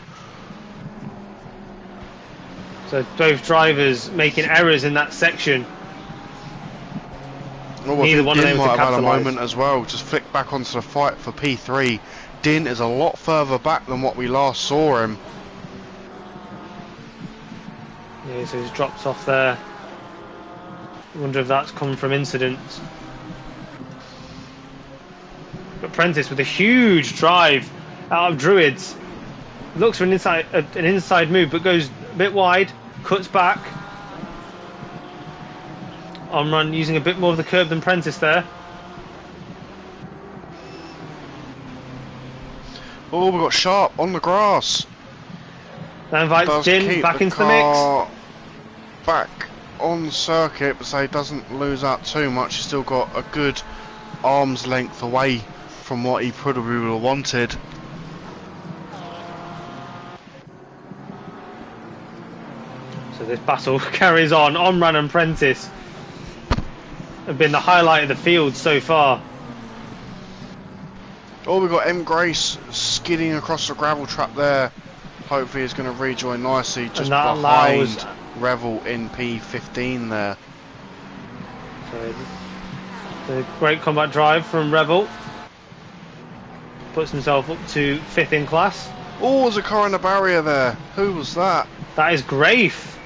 So both drivers making errors in that section. Well, Neither one of them might have had a moment as well. Just flick back onto the fight for P3. Din is a lot further back than what we last saw him. Yeah, so he's dropped off there. I wonder if that's come from incidents. But Prentice with a huge drive out of Druids. Looks for an inside move, but goes a bit wide, cuts back. Omran using a bit more of the curb than Prentice there. Oh, we've got Sharp on the grass. That invites Din back into the mix. Back on circuit, but so he doesn't lose out too much. He's still got a good arm's length away from what he probably would have wanted. So this battle carries on. Omran and Prentice have been the highlight of the field so far. Oh, we've got M. Grace skidding across the gravel trap there. Hopefully he's going to rejoin nicely just behind Revel in P15 there. So, a great combat drive from Revel. Puts himself up to 5th in class. Oh, there's a car in the barrier there. Who was that? That is Grafe.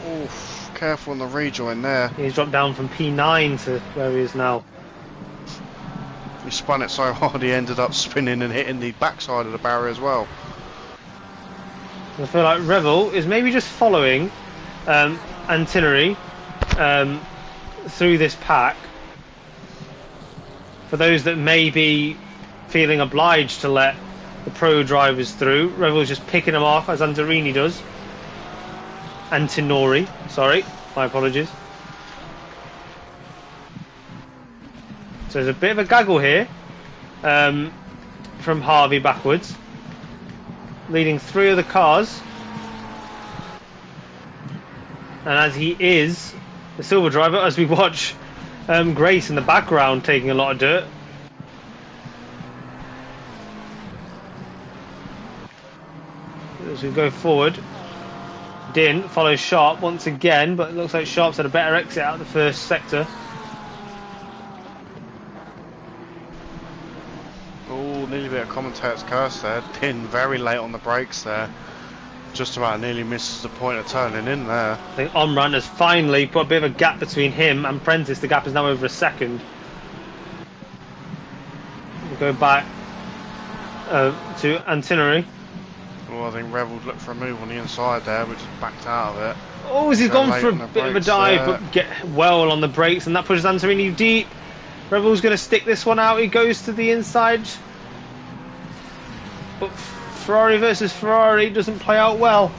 Oof, careful on the rejoin there. He's dropped down from P9 to where he is now. He spun it so hard he ended up spinning and hitting the backside of the barrier as well. I feel like Revel is maybe just following Antinary through this pack. For those that may be feeling obliged to let the pro drivers through, Revel's just picking them off as Antarini does. Antinori, sorry, my apologies. So there's a bit of a gaggle here from Harvey backwards, leading 3 other cars. And as he is the silver driver, as we watch Grace in the background taking a lot of dirt. So we go forward. Din follows Sharp once again, but it looks like Sharp's had a better exit out of the first sector. Oh, nearly a bit of commentator's curse there. Din very late on the brakes there. Just about nearly misses the point of turning in there. I think Omran has finally put a bit of a gap between him and Prentice. The gap is now over a second. We go back to Antinori. Well, I think Revel looked for a move on the inside there, but just backed out of it. Oh, he's gone for a bit of a dive, but get well on the brakes, and that pushes Antorini deep. Revel's going to stick this one out. He goes to the inside. But Ferrari versus Ferrari doesn't play out well.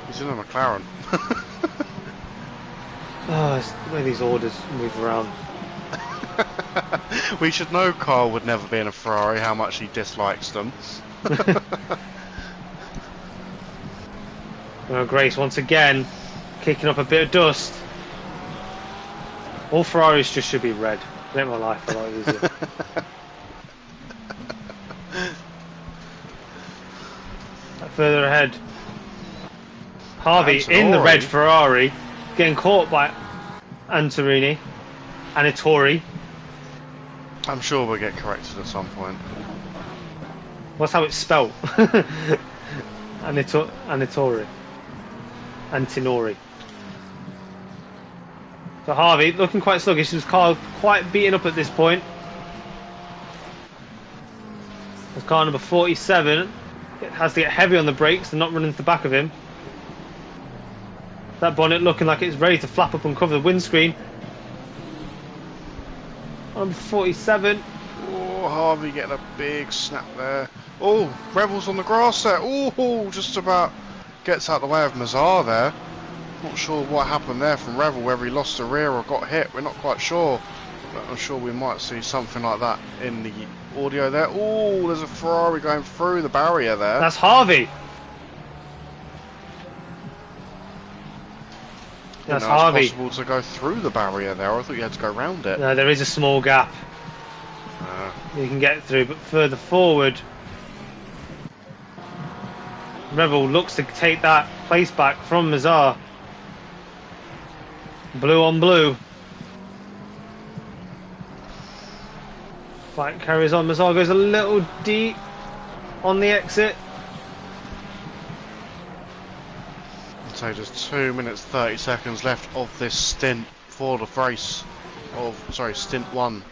He's in a McLaren. Oh, it's the way these orders move around. We should know Carl would never be in a Ferrari, how much he dislikes them. Oh, Grace once again kicking up a bit of dust. All Ferraris just should be red. Make my life a lot easier. Further ahead, Harvey in the red Ferrari, getting caught by Antorini and Ittori. I'm sure we'll get corrected at some point. What's how it's spelt? Antinori. So Harvey looking quite sluggish. His car quite beaten up at this point. His car number 47 has to get heavy on the brakes and not run into the back of him. That bonnet looking like it's ready to flap up and cover the windscreen. Number 47. Oh, Harvey getting a big snap there. Oh, Rebel's on the grass there. Oh, just about gets out the way of Mazar there. Not sure what happened there from Revel, whether he lost the rear or got hit. We're not quite sure. But I'm sure we might see something like that in the audio there. Oh, there's a Ferrari going through the barrier there. That's Harvey. That's Harvey. It's possible to go through the barrier there. I thought you had to go around it. No, there is a small gap. You can get through, but further forward, Revel looks to take that place back from Mazar. Blue on blue. Fight carries on. Mazar goes a little deep on the exit. So just 2 minutes 30 seconds left of this stint for the race. Stint 1.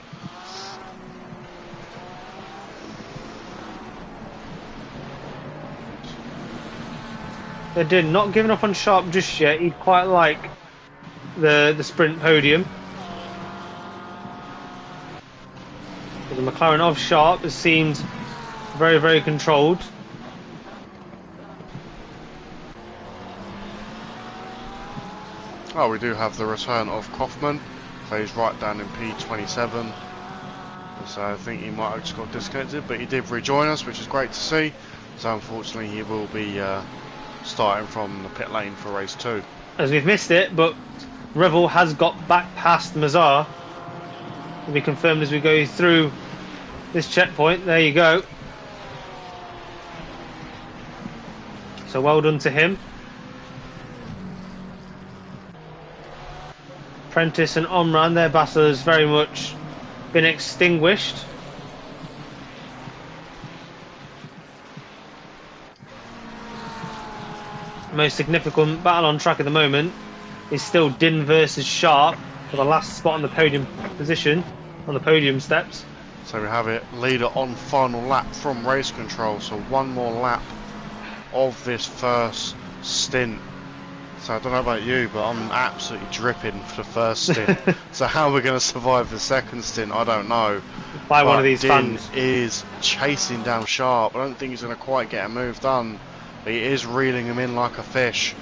They did not giving up on Sharp just yet. He'd quite like the sprint podium. But the McLaren of Sharp has seemed very, very controlled. Oh, we do have the return of Kaufman. So he's right down in P27. So I think he might have just got disconnected, but he did rejoin us, which is great to see. So unfortunately he will be starting from the pit lane for race 2. As we've missed it, but Revel has got back past Mazar. Will be confirmed as we go through this checkpoint. There you go. So well done to him. Prentice and Omran, their battle has very much been extinguished. Most significant battle on track at the moment is still Din versus Sharp for the last spot on the podium position, on the podium steps. So we have it, leader on final lap from race control. So one more lap of this first stint. So I don't know about you, but I'm absolutely dripping for the first stint. So how we're going to survive the second stint, I don't know. By one of these Din fans is chasing down Sharp. I don't think he's going to quite get a move done. But he is reeling him in like a fish.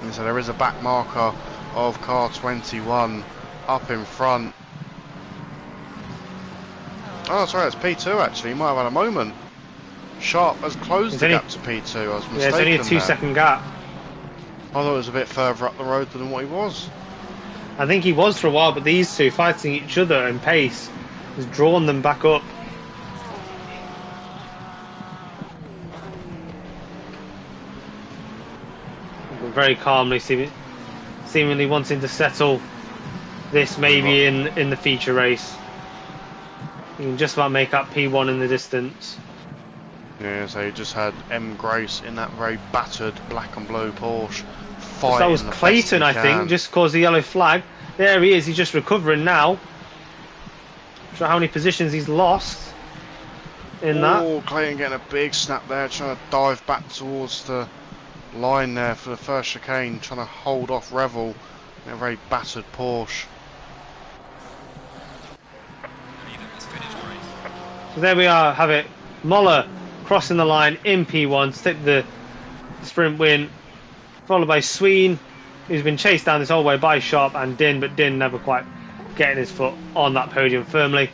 And so there is a back marker of car 21 up in front. Oh, sorry, it's P2 actually. He might have had a moment. Sharp has closed the gap to P2. I was mistaken. Yeah, it's only a 2-second gap. I thought it was a bit further up the road than what he was. I think he was for a while, but these two fighting each other in pace has drawn them back up. very calmly, seemingly wanting to settle this maybe in the feature race. You can just about make up P1 in the distance. Yeah, so you just had M. Grace in that very battered black and blue Porsche. So that was Clayton, I think, just caused the yellow flag. There he is, he's just recovering now. Not sure how many positions he's lost in that. Oh, Clayton getting a big snap there, trying to dive back towards the line there for the first chicane, trying to hold off Revel in a very battered Porsche. So there we are, have it. Moller crossing the line in P1 to take the sprint win, followed by Sween, who's been chased down this whole way by Sharp and Din, but Din never quite getting his foot on that podium firmly.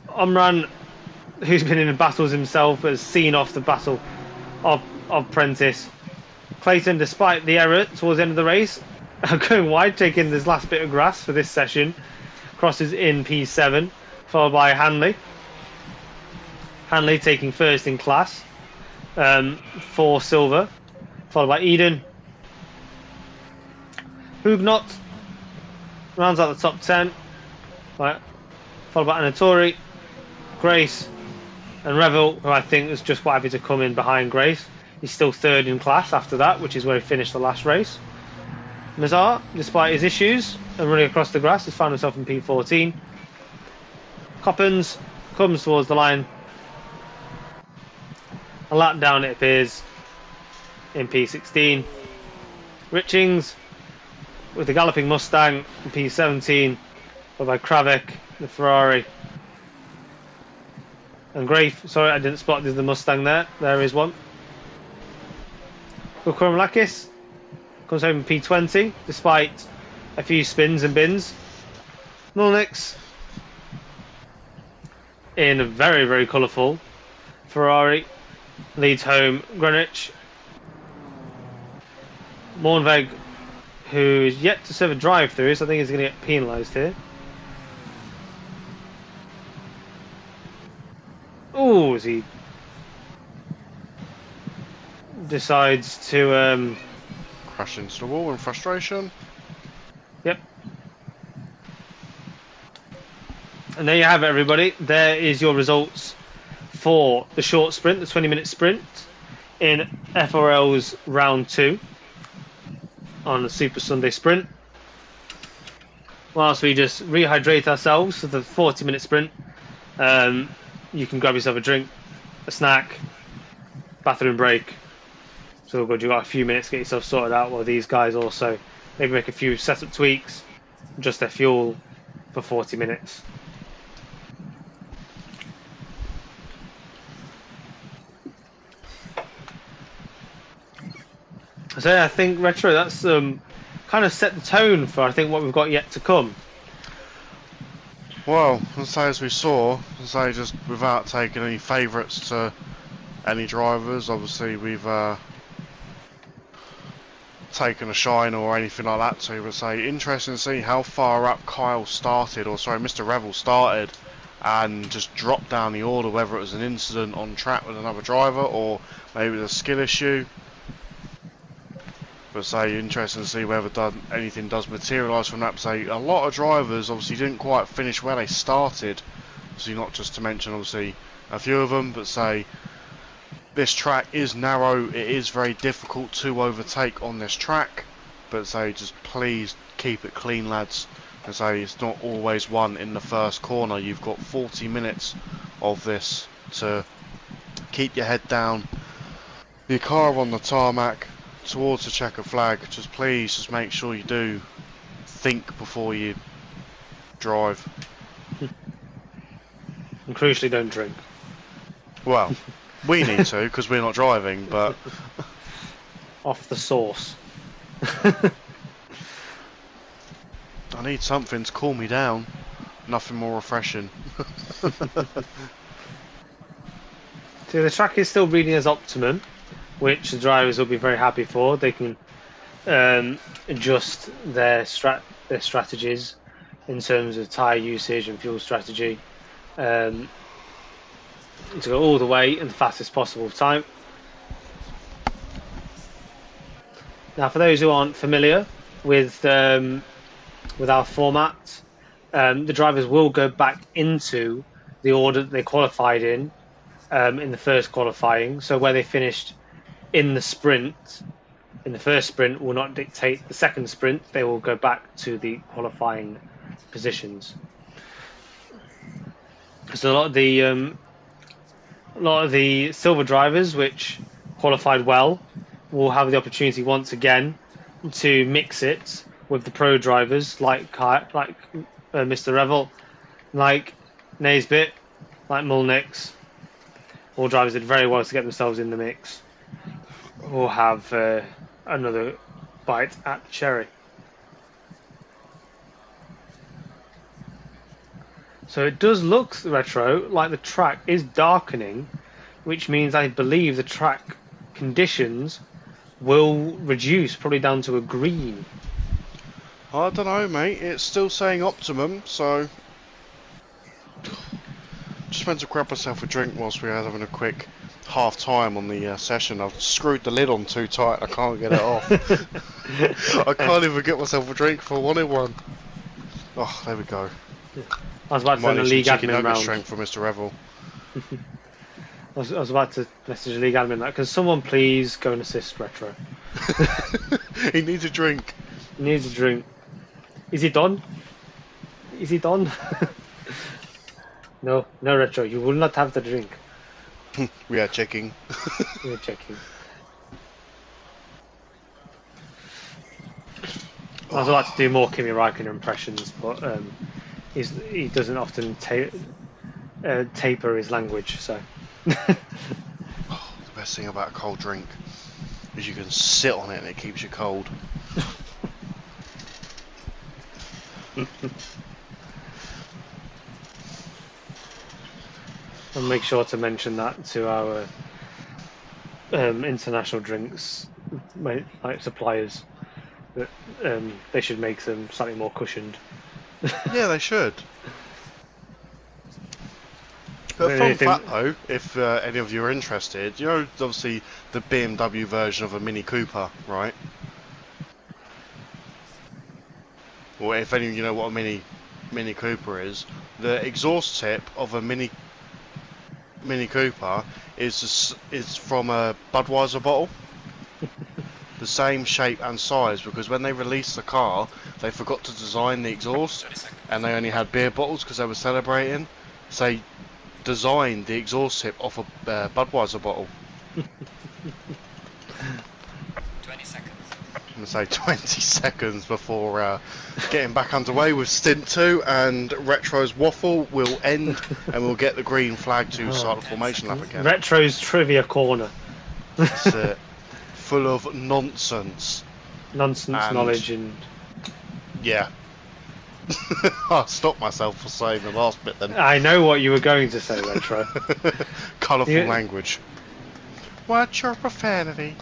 Omran, who's been in battles himself, has seen off the battle of Prentice. Clayton, despite the error towards the end of the race, going wide, taking this last bit of grass for this session, crosses in P7, followed by Hanley. Hanley taking first in class for silver, followed by Eden. Huguenot rounds out the top 10, right, followed by Anatori, Grace, and Revel, who I think is just quite happy to come in behind Grace. He's still third in class after that, which is where he finished the last race. Nazar, despite his issues and running across the grass, has found himself in P14. Coppens comes towards the line. A lap down, it appears, in P16. Richings with the galloping Mustang in P17, followed by Kravik, the Ferrari. And Grafe, sorry, I didn't spot the Mustang there. There is one. Kukurumlakis comes home in P20, despite a few spins and bins. Mulnix in a very, very colourful Ferrari leads home Greenwich. Mornveg, who is yet to serve a drive-through, so I think he's going to get penalised here. Oh, as he decides to crash into the wall in frustration. Yep. And there you have it, everybody. There is your results for the short sprint, the 20-minute sprint in FRL's round 2 on the Super Sunday sprint. Whilst we just rehydrate ourselves for the 40-minute sprint, you can grab yourself a drink, a snack, bathroom break. So good, you've got a few minutes to get yourself sorted out, while these guys also maybe make a few setup tweaks, adjust their fuel for 40 minutes. So yeah, I think Retro, that's kind of set the tone for I think what we've got yet to come. Well, as we saw, just without taking any favourites to any drivers, obviously we've taken a shine or anything like that, so we'll say interesting to see how far up Kyle started, or sorry, Mr. Revel started, and just dropped down the order, whether it was an incident on track with another driver or maybe a skill issue. But say interesting to see whether anything does materialise from that. But say a lot of drivers obviously didn't quite finish where they started. So not just to mention obviously a few of them, but say this track is narrow. It is very difficult to overtake on this track. But say just please keep it clean, lads. And say it's not always won in the first corner. You've got 40 minutes of this to keep your head down. Your car on the tarmac towards the checker flag. Just please, just make sure you do think before you drive. And crucially, don't drink. Well, we need to because we're not driving, but off the sauce. I need something to cool me down. Nothing more refreshing. So the track is still reading as optimum, which the drivers will be very happy for. They can adjust their strategies in terms of tyre usage and fuel strategy to go all the way in the fastest possible time. Now, for those who aren't familiar with our format, the drivers will go back into the order that they qualified in the first qualifying. So where they finished in the sprint, in the first sprint, will not dictate the second sprint. They will go back to the qualifying positions. So a lot of the silver drivers, which qualified well, will have the opportunity once again to mix it with the pro drivers like Mr. Revel, like Naisbit, like Mulnix. All drivers did very well to get themselves in the mix. Will have another bite at the cherry. So it does look, Retro, like the track is darkening, which means I believe the track conditions will reduce, probably down to a green. I don't know, mate. It's still saying optimum, so just went to grab myself a drink whilst we were having a quick half time on the session. I've screwed the lid on too tight. I can't get it off. I can't even get myself a drink if I wanted one. Oh, there we go. I was about to send a league admin round. Strength for Mr. Revel. I was about to message a league admin that. Can someone please go and assist Retro? He needs a drink. He needs a drink. Is he done? Is he done? No, Retro. You will not have the drink. We are checking. We're checking. I was about to do more Kimi Räikkönen impressions, but he doesn't often taper his language. So The best thing about a cold drink is you can sit on it and it keeps you cold. And make sure to mention that to our international drinks like suppliers, that they should make them slightly more cushioned. Yeah, they should. But fun fact though, if any of you are interested, you know, obviously the BMW version of a Mini Cooper, right? Or if any of you know what a Mini Cooper is, the exhaust tip of a Mini Cooper is from a Budweiser bottle. The same shape and size, because when they released the car, they forgot to design the exhaust, and they only had beer bottles because they were celebrating. So they designed the exhaust tip off a Budweiser bottle. 20 seconds. I'm going to say 20 seconds before getting back underway with stint 2, and Retro's waffle will end, and we'll get the green flag to start the formation lap again. Retro's trivia corner. That's it. Full of nonsense. Knowledge and... Yeah. I stopped myself for saying the last bit then. I know what you were going to say, Retro. Colourful language. Watch your profanity.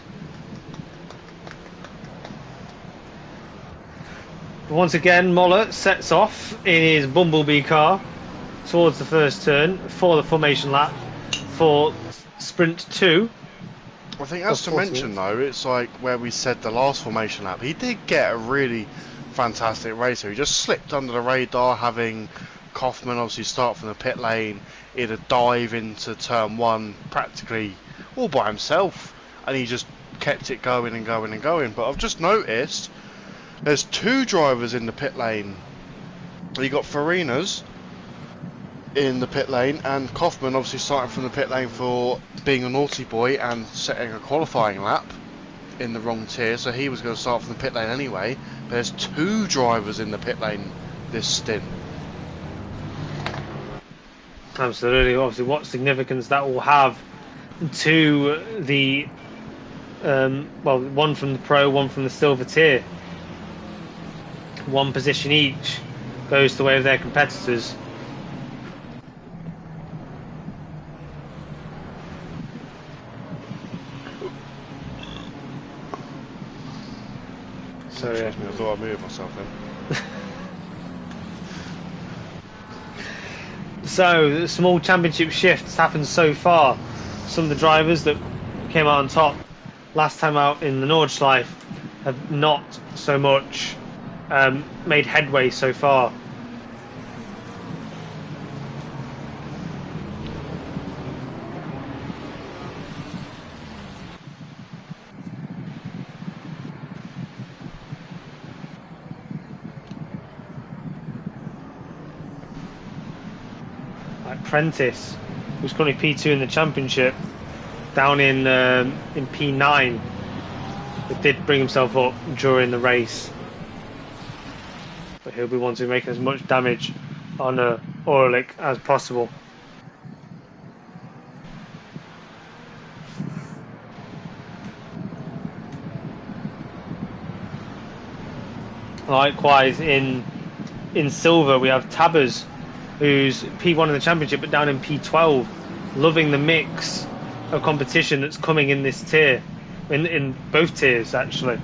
Once again, Moller sets off in his Bumblebee car towards the first turn for the formation lap for sprint 2. I think as to mention though, it's like where we said the last formation lap, he did get a really fantastic racer. He just slipped under the radar, having Kaufman obviously start from the pit lane, he had a dive into turn 1 practically all by himself, and he just kept it going and going and going. But I've just noticed there's 2 drivers in the pit lane. You got Farinas in the pit lane, and Kaufman obviously starting from the pit lane for being a naughty boy and setting a qualifying lap in the wrong tier, so he was going to start from the pit lane anyway. But there's 2 drivers in the pit lane this stint. Absolutely. Obviously, what significance that will have to the one from the pro, one from the silver tier. 1 position each goes the way of their competitors. So yeah. I thought I'd move myself in. So small championship shifts happened so far. Some of the drivers that came out on top last time out in the Nordschleife have not so much made headway so far. Like Prentice, who's currently P2 in the championship, down in P9, but did bring himself up during the race. But he'll be wanting to make as much damage on Orlik as possible. Likewise, in silver, we have Tabbers, who's P1 in the championship, but down in P12, loving the mix of competition that's coming in this tier, in both tiers actually.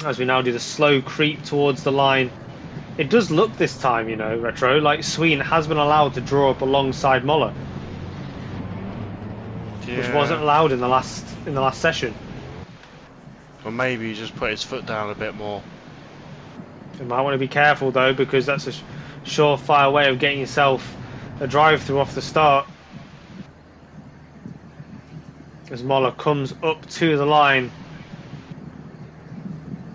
As we now do the slow creep towards the line, it does look this time, you know, Retro, like Sween has been allowed to draw up alongside Muller, which wasn't allowed in the last session. Or maybe he just put his foot down a bit more. You might want to be careful though, because that's a surefire way of getting yourself a drive through off the start. As Muller comes up to the line,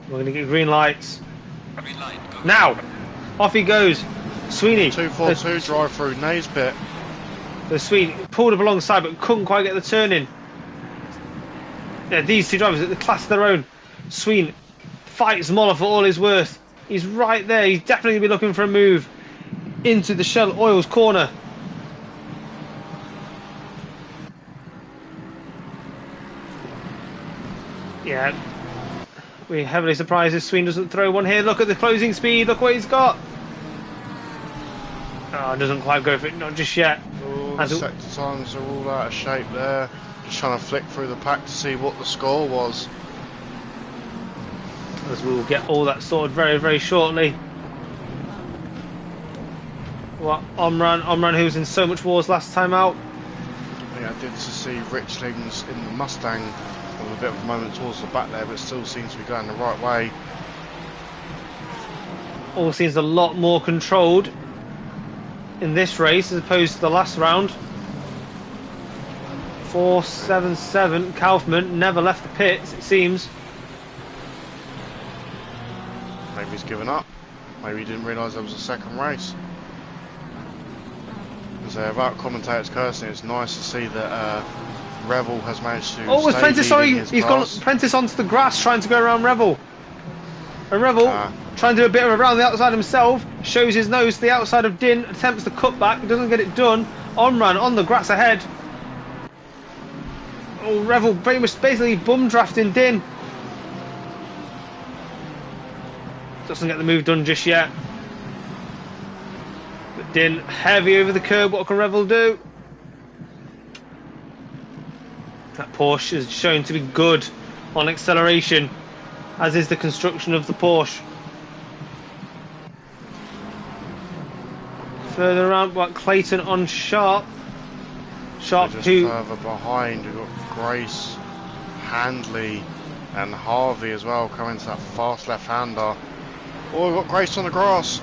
we're going to get green lights. Green light, go. Now, off he goes. Sweeney. 242 drive through Naisbit. The Sweeney pulled up alongside, but couldn't quite get the turn in. Yeah, these two drivers at the class of their own. Sween fights Muller for all his worth. He's right there. He's definitely going to be looking for a move into the Shell Oils corner. Yeah, we're heavily surprised if Sween doesn't throw one here. Look at the closing speed. Look what he's got. Oh, it doesn't quite go for it. Not just yet. Ooh, the sector times are all out of shape there. Just trying to flick through the pack to see what the score was. As we'll get all that sorted very, very shortly. What, Omran, who was in so much wars last time out. Yeah, I did to see Richlings in the Mustang with a bit of a moment towards the back there, but still seems to be going the right way. All seems a lot more controlled in this race as opposed to the last round. 477, Kaufman never left the pits, it seems. Maybe he's given up. Maybe he didn't realise there was a second race. So about commentators cursing, it's nice to see that Revel has managed to. Oh, it's Prentice, sorry, he's class. gone Prentice onto the grass trying to go around Revel. And Revel, trying to do a bit of a round the outside himself, shows his nose to the outside of Din, attempts to cut back, doesn't get it done. Omran on the grass ahead. Oh, Revel basically bum drafting Din. Doesn't get the move done just yet. But Din heavy over the curb. What can Revel do? That Porsche is shown to be good on acceleration, as is the construction of the Porsche. Further around, what, Clayton on Sharp. Sharp just who further behind, we've got Grace, Handley, and Harvey as well coming to that fast left-hander. Oh, we've got Grace on the grass.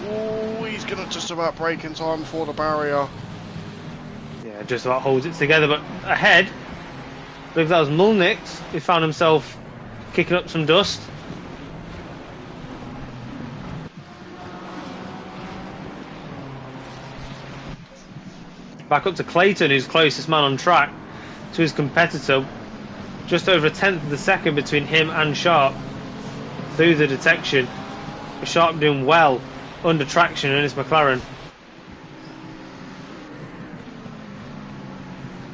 Oh, he's going to just about break in time before the barrier. Yeah, just about holds it together, but ahead, I believe that was Mulnix, who found himself kicking up some dust. Back up to Clayton, who's closest man on track to his competitor. Just over a tenth of the second between him and Sharp through the detection. Sharp doing well under traction in his McLaren.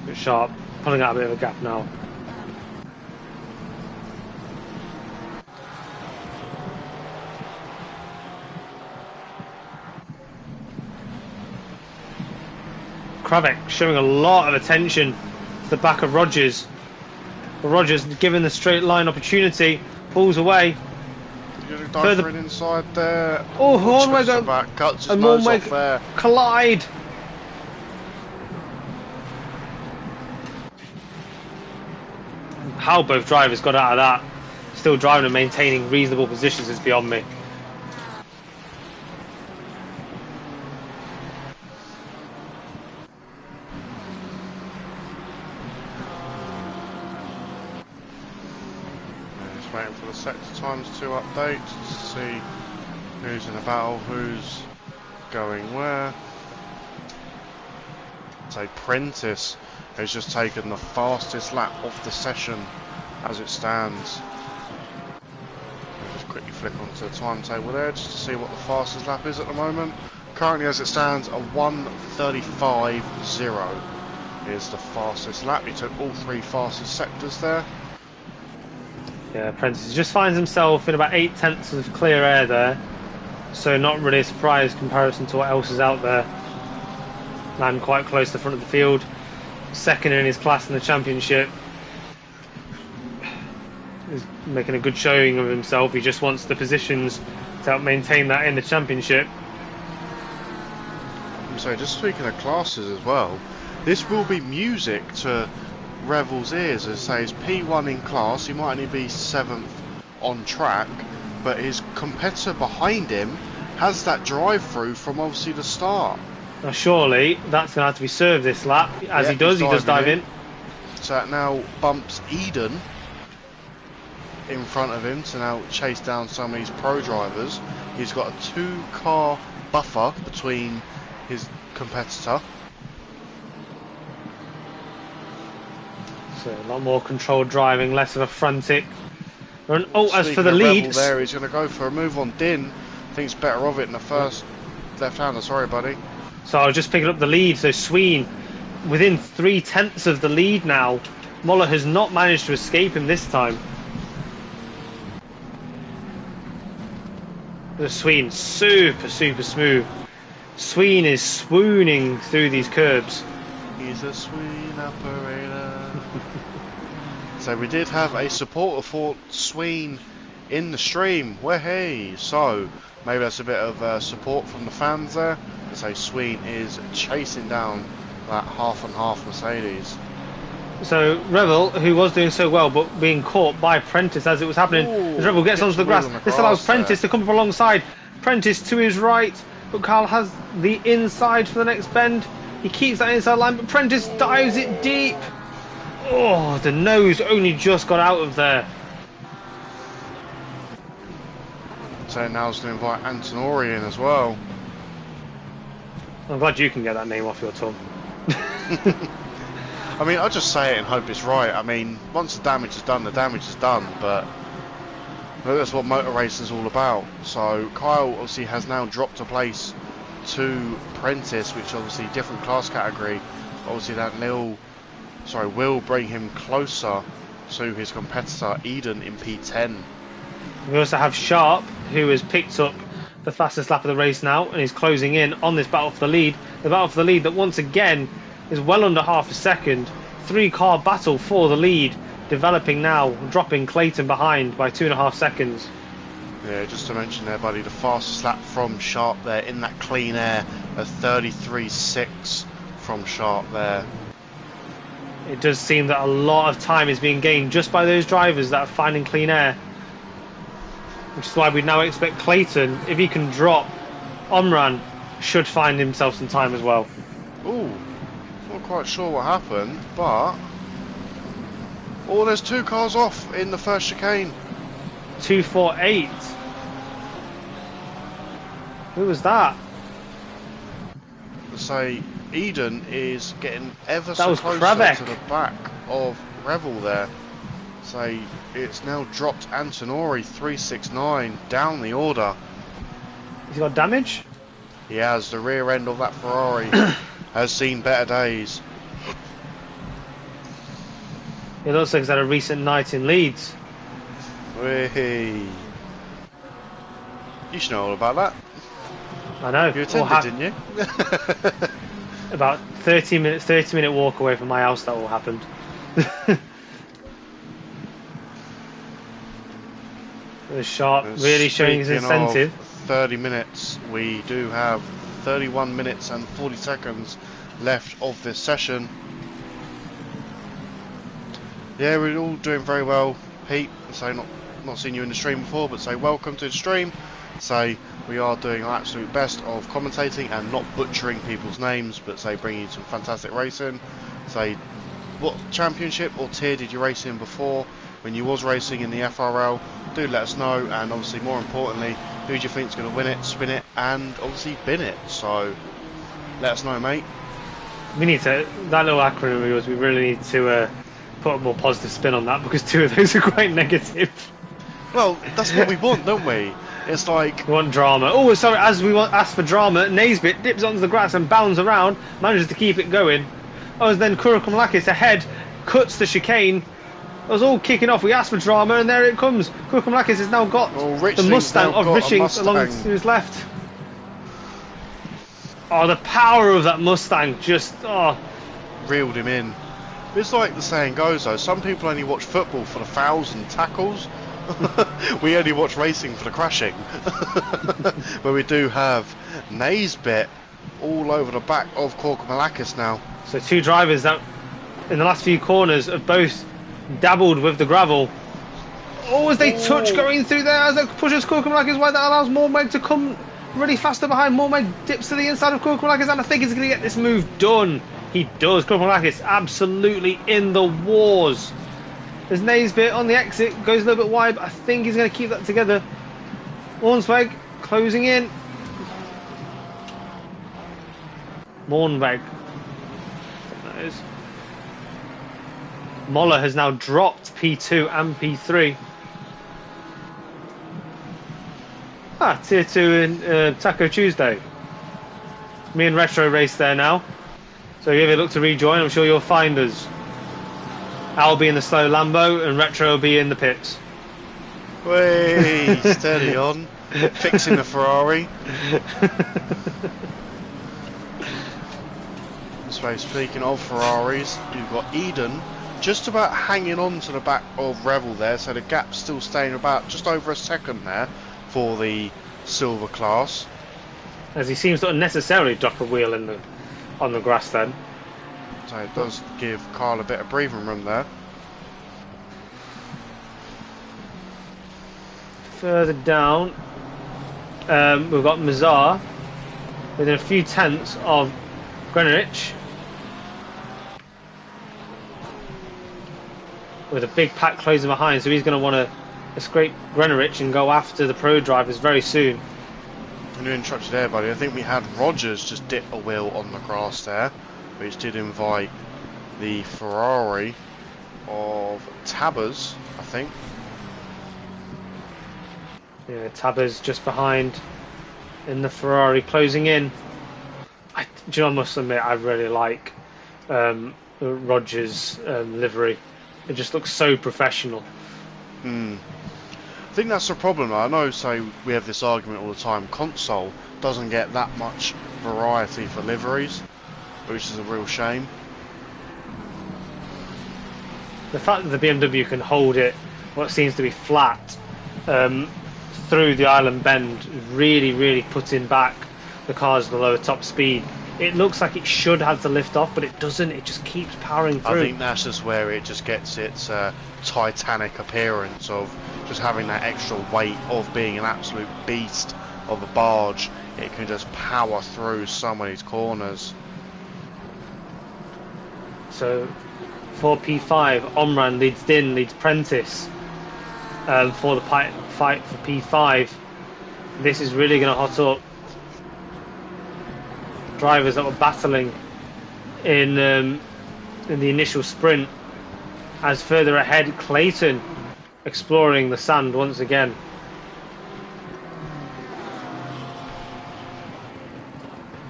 But Sharp pulling out a bit of a gap now. Kravek showing a lot of attention to the back of Rogers. But Rogers, given the straight line opportunity, pulls away. Further inside there. Oh, Hornweg back, cuts his nose off there. Collide. How both drivers got out of that, still driving and maintaining reasonable positions, is beyond me. Just waiting for the sector times to update to see who's in a battle, who's going where. So Prentice has just taken the fastest lap of the session as it stands. I'll just quickly flick onto the timetable there just to see what the fastest lap is at the moment. Currently as it stands, a 1:35.0 is the fastest lap. He took all 3 fastest sectors there. Yeah, Prentice just finds himself in about 0.8 of clear air there, so not really a surprise comparison to what else is out there. Land quite close to the front of the field, second in his class in the championship. He's making a good showing of himself. He just wants the positions to help maintain that in the championship. I'm sorry, just speaking of classes as well, this will be music to Revel's ears. As I say, he's P1 in class, he might only be 7th on track, but his competitor behind him has that drive through from obviously the start. Now surely that's going to have to be served this lap. As he does dive in. So that now bumps Eden in front of him to now chase down some of these pro drivers. He's got a 2-car buffer between his competitor. So a lot more controlled driving, less of a frantic run. Oh, as Speaking for the of lead, Rebel there, he's going to go for a move on Din. Thinks better of it in the first left-hander. Sorry, buddy. so I was just picking up the lead. So Sween within 0.3 of the lead now. Moller has not managed to escape him this time. The Sween super smooth. Sween is swooning through these curbs. He's a Sween operator. So we did have a supporter for Sween in the stream. Hey, so maybe that's a bit of support from the fans there. So Sween is chasing down that half and half Mercedes. So Rebel, who was doing so well but being caught by Prentice as it was happening, as Rebel gets onto the grass, this allows Prentice to come up alongside. Prentice to his right, but Carl has the inside for the next bend. He keeps that inside line, but Prentice dives it deep. Oh, the nose only just got out of there. So now it's going to invite Antonori in as well. I'm glad you can get that name off your tongue. I mean, I'll just say it and hope it's right. I mean, once the damage is done, the damage is done, but that's what motor racing is all about. So Kyle obviously has now dropped a place to Prentice, which obviously different class category. Obviously that will bring him closer to his competitor Eden in P10. We also have Sharp, who has picked up the fastest lap of the race now and is closing in on this battle for the lead. The battle for the lead that once again is well under half a second. 3-car battle for the lead, developing now, dropping Clayton behind by 2.5 seconds. Yeah, just to mention there, buddy, the fastest lap from Sharp there in that clean air, a 33.6 from Sharp there. It does seem that a lot of time is being gained just by those drivers that are finding clean air, which is why we now expect Clayton, if he can drop Omran, should find himself some time as well. Ooh, not quite sure what happened, but there's 2 cars off in the first chicane. 248. Who was that? Say Eden is getting ever That so was closer Kravek to the back of Revel there. Say it's now dropped Antonori 369 down the order. Has he got damage? He has. The rear end of that Ferrari has seen better days. It looks like he's had a recent night in Leeds. Whee. You should know all about that. I know. You attended, didn't you? About 30-minute walk away from my house that all happened. The Sharp really showing his incentive. 30 minutes. We do have 31 minutes and 40 seconds left of this session. Yeah, we're all doing very well. Pete, so not seen you in the stream before, but say welcome to the stream. Say we are doing our absolute best of commentating and not butchering people's names, but say bringing you some fantastic racing. Say, what championship or tier did you race in before when you was racing in the FRL? Do let us know, and obviously more importantly, who do you think is going to win it, spin it, and obviously bin it? So let us know, mate. We need to, that little acronym of yours, we really need to put a more positive spin on that, because 2 of those are quite negative. Well, that's what we want, don't we? It's like... We want drama. Oh, sorry, as we ask for drama, Naisbit dips onto the grass and bounds around, manages to keep it going. Oh, and then Kurukumlakis ahead, cuts the chicane. It was all kicking off. We asked for drama, and there it comes. Kurukumlakis has now got the Mustang of Richings along to his left. Oh, the power of that Mustang just... reeled him in. It's like the saying goes though, some people only watch football for the 1,000 tackles. We only watch racing for the crashing. But we do have Naisbit all over the back of Kurukumlakis now. So 2 drivers that in the last few corners have both dabbled with the gravel. Oh, as they touch going through there, as it pushes Kurukumlakis wide, that allows Mormeg to come really faster behind. Mormeg dips to the inside of Kurukumlakis, and I think he's going to get this move done. He does. Kurukumlakis absolutely in the wars. There's Naisbit on the exit, goes a little bit wide, but I think he's going to keep that together. Mornsweg closing in. Mornweg. That is. Moller has now dropped P2 and P3. Tier 2 in Taco Tuesday. Me and Retro race there now. So if you look to rejoin, I'm sure you'll find us. I'll be in the slow Lambo and Retro will be in the pits. Way steady on. Fixing the Ferrari. So speaking of Ferraris, you've got Eden just about hanging on to the back of Revel there, so the gap's still staying about just over a second there for the silver class. As he seems to unnecessarily drop a wheel on the grass then. So it does give Carl a bit of breathing room there. Further down, we've got Mazar within a few tenths of Greenwich, with a big pack closing behind, so he's going to want to scrape Greenwich and go after the pro drivers very soon. I'm going to interrupt you there, buddy. I think we had Rogers just dip a wheel on the grass there, which did invite the Ferrari of Tabbers, I think. Yeah, Tabbers just behind in the Ferrari closing in. I must admit, I really like Rogers' livery. It just looks so professional. I think that's the problem. I know, say, we have this argument all the time. Console doesn't get that much variety for liveries, which is a real shame. The fact that the BMW can hold it, what seems to be flat, through the island bend, really putting back the cars at the lower top speed. It looks like it should have to lift off, but it doesn't. It just keeps powering through. I think that's just where it just gets its Titanic appearance of just having that extra weight of being an absolute beast of a barge. It can just power through some of these corners. So for P5, Omran leads Din, leads Prentice for the fight for P5. This is really going to hot up drivers that were battling in the initial sprint. As further ahead, Clayton exploring the sand once again.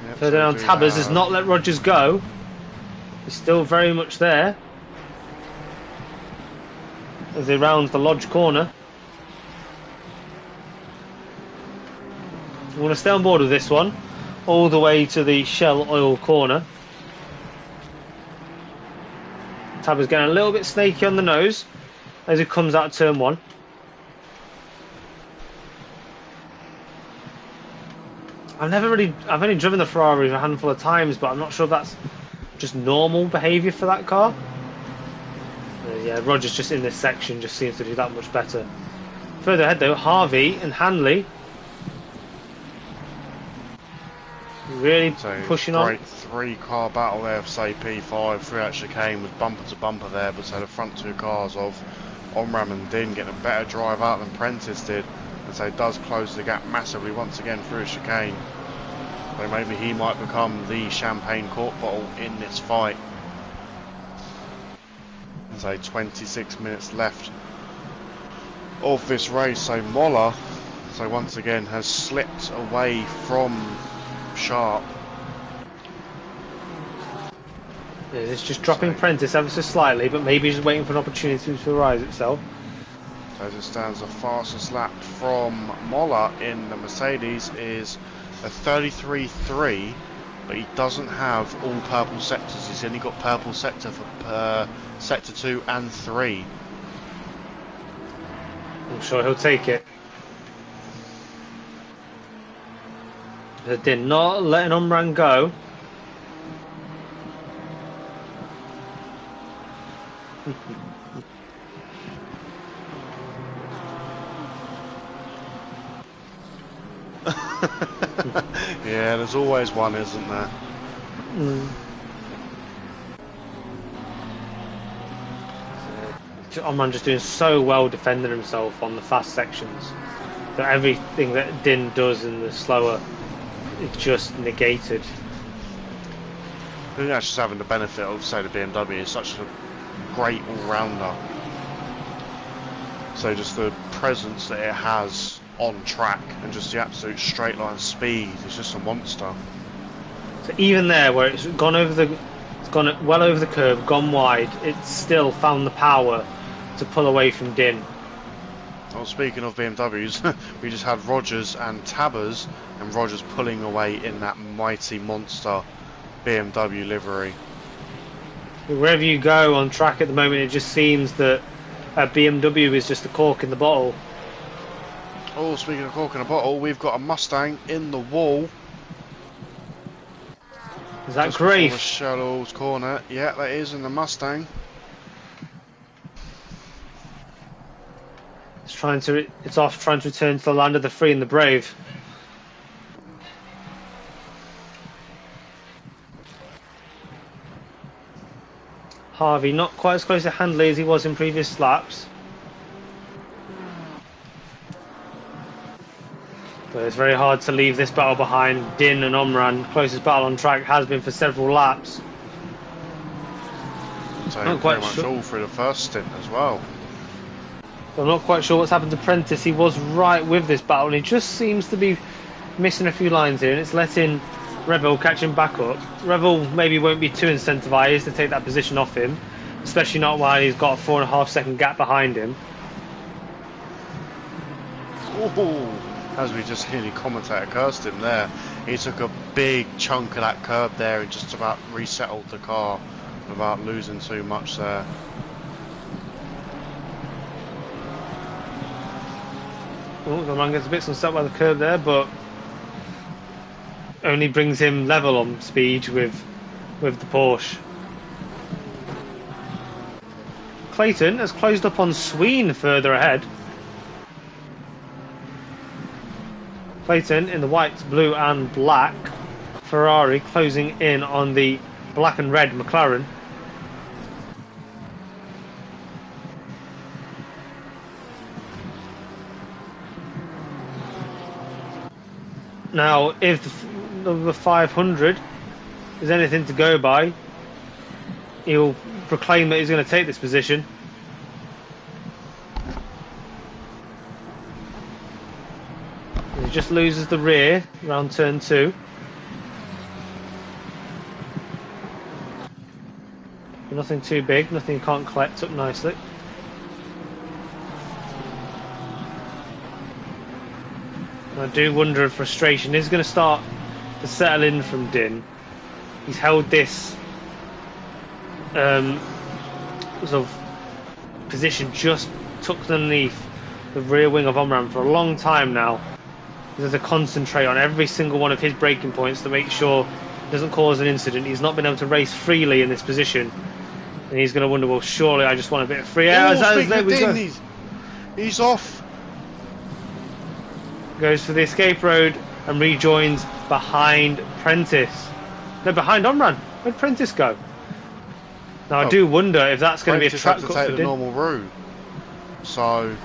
Yep, Further down, Tabbers has not let Rogers go. He's still very much there as he rounds the lodge corner. We want to stay on board with this one all the way to the Shell Oil corner. Tabbers getting a little bit snaky on the nose as he comes out of turn 1. I've only driven the Ferrari a handful of times, but I'm not sure if that's just normal behaviour for that car. Yeah, Rogers just in this section just seems to do that much better. Further ahead though, Harvey and Hanley really So pushing great on. 3-car battle there for say P5. 3 at chicane was bumper to bumper there, but so the front 2 cars of Omram and Din getting a better drive out than Prentice did, and so does close the gap massively once again through a chicane. So maybe he might become the champagne cork bottle in this fight. And so 26 minutes left of this race. So Moller, so once again has slipped away from Sharp. Yeah, it's just dropping Prentice ever so slightly, but maybe just waiting for an opportunity to arise itself. So as it stands, the fastest lap from Moller in the Mercedes is a 33.3, but he doesn't have all purple sectors. He's only got purple sector for sector 2 and 3. I'm sure he'll take it. They did not letting Omran go. Yeah, there's always one, isn't there? Omran just doing so well defending himself on the fast sections that everything that Din does in the slower is just negated. I think that's just having the benefit of, say, the BMW is such a great all-rounder. So just the presence that it has on track and just the absolute straight line speed is just a monster. So even there, where it's gone well over the curve, gone wide, it's still found the power to pull away from Din. Well, speaking of BMWs, we just had Rogers and Tabbers, and Rogers pulling away in that mighty monster BMW livery. Wherever you go on track at the moment, it just seems that a BMW is just a cork in the bottle. Oh, speaking of cork in a bottle, we've got a Mustang in the wall. Is that just Grafe? before the Shadow's corner. Yeah, that is in the Mustang. It's off trying to return to the land of the free and the brave. Harvey not quite as close to Handley as he was in previous laps. But it's very hard to leave this battle behind. Din and Omran, closest battle on track, has been for several laps. So Not pretty quite much sure. all through the first stint as well. I'm not quite sure what's happened to Prentice. He was right with this battle and he just seems to be missing a few lines here, and it's letting Revel catch him back up. Revel maybe won't be too incentivised to take that position off him, especially not while he's got a 4.5 second gap behind him. Ooh, as we just heard the commentator cursed him there. He took a big chunk of that curb there and just about resettled the car without losing too much there. Oh, the man gets a bit unstuck by the curb there, but only brings him level on speed with the Porsche. Clayton has closed up on Sween further ahead. Clayton in the white, blue and black Ferrari closing in on the black and red McLaren. Now, if the 500 is anything to go by, he'll proclaim that he's going to take this position. He just loses the rear around turn 2. Nothing too big, nothing you can't collect up nicely. I do wonder if frustration is going to start to settle in from Din. He's held this sort of position just tucked underneath the rear wing of Omran for a long time now. He has to concentrate on every single one of his braking points to make sure it doesn't cause an incident. He's not been able to race freely in this position. And he's going to wonder, well, surely I just want a bit of free air. Speaking There of we go. Dean, he's off. Goes for the escape road and rejoins behind Prentice. No, behind Omran. Where'd Prentice go? Now, I do wonder if that's going to be a track cut for take the Din. normal route. So...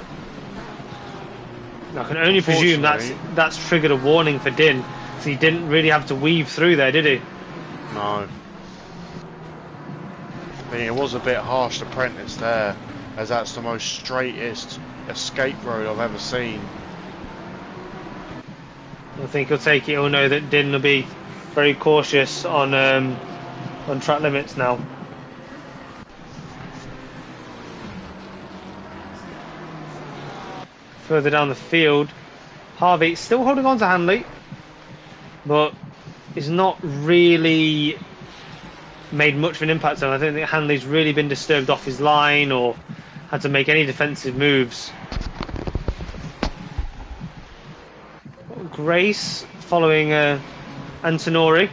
I can only presume that's triggered a warning for Din. So he didn't really have to weave through there, did he? No. I mean, it was a bit harsh to Prentice there, as that's the most straightest escape road I've ever seen. I think he'll take it. He'll know that Din will be very cautious on track limits now. Further down the field, Harvey still holding on to Hanley, but is not really made much of an impact on. I don't think Hanley's really been disturbed off his line or had to make any defensive moves. Grace following Antonori.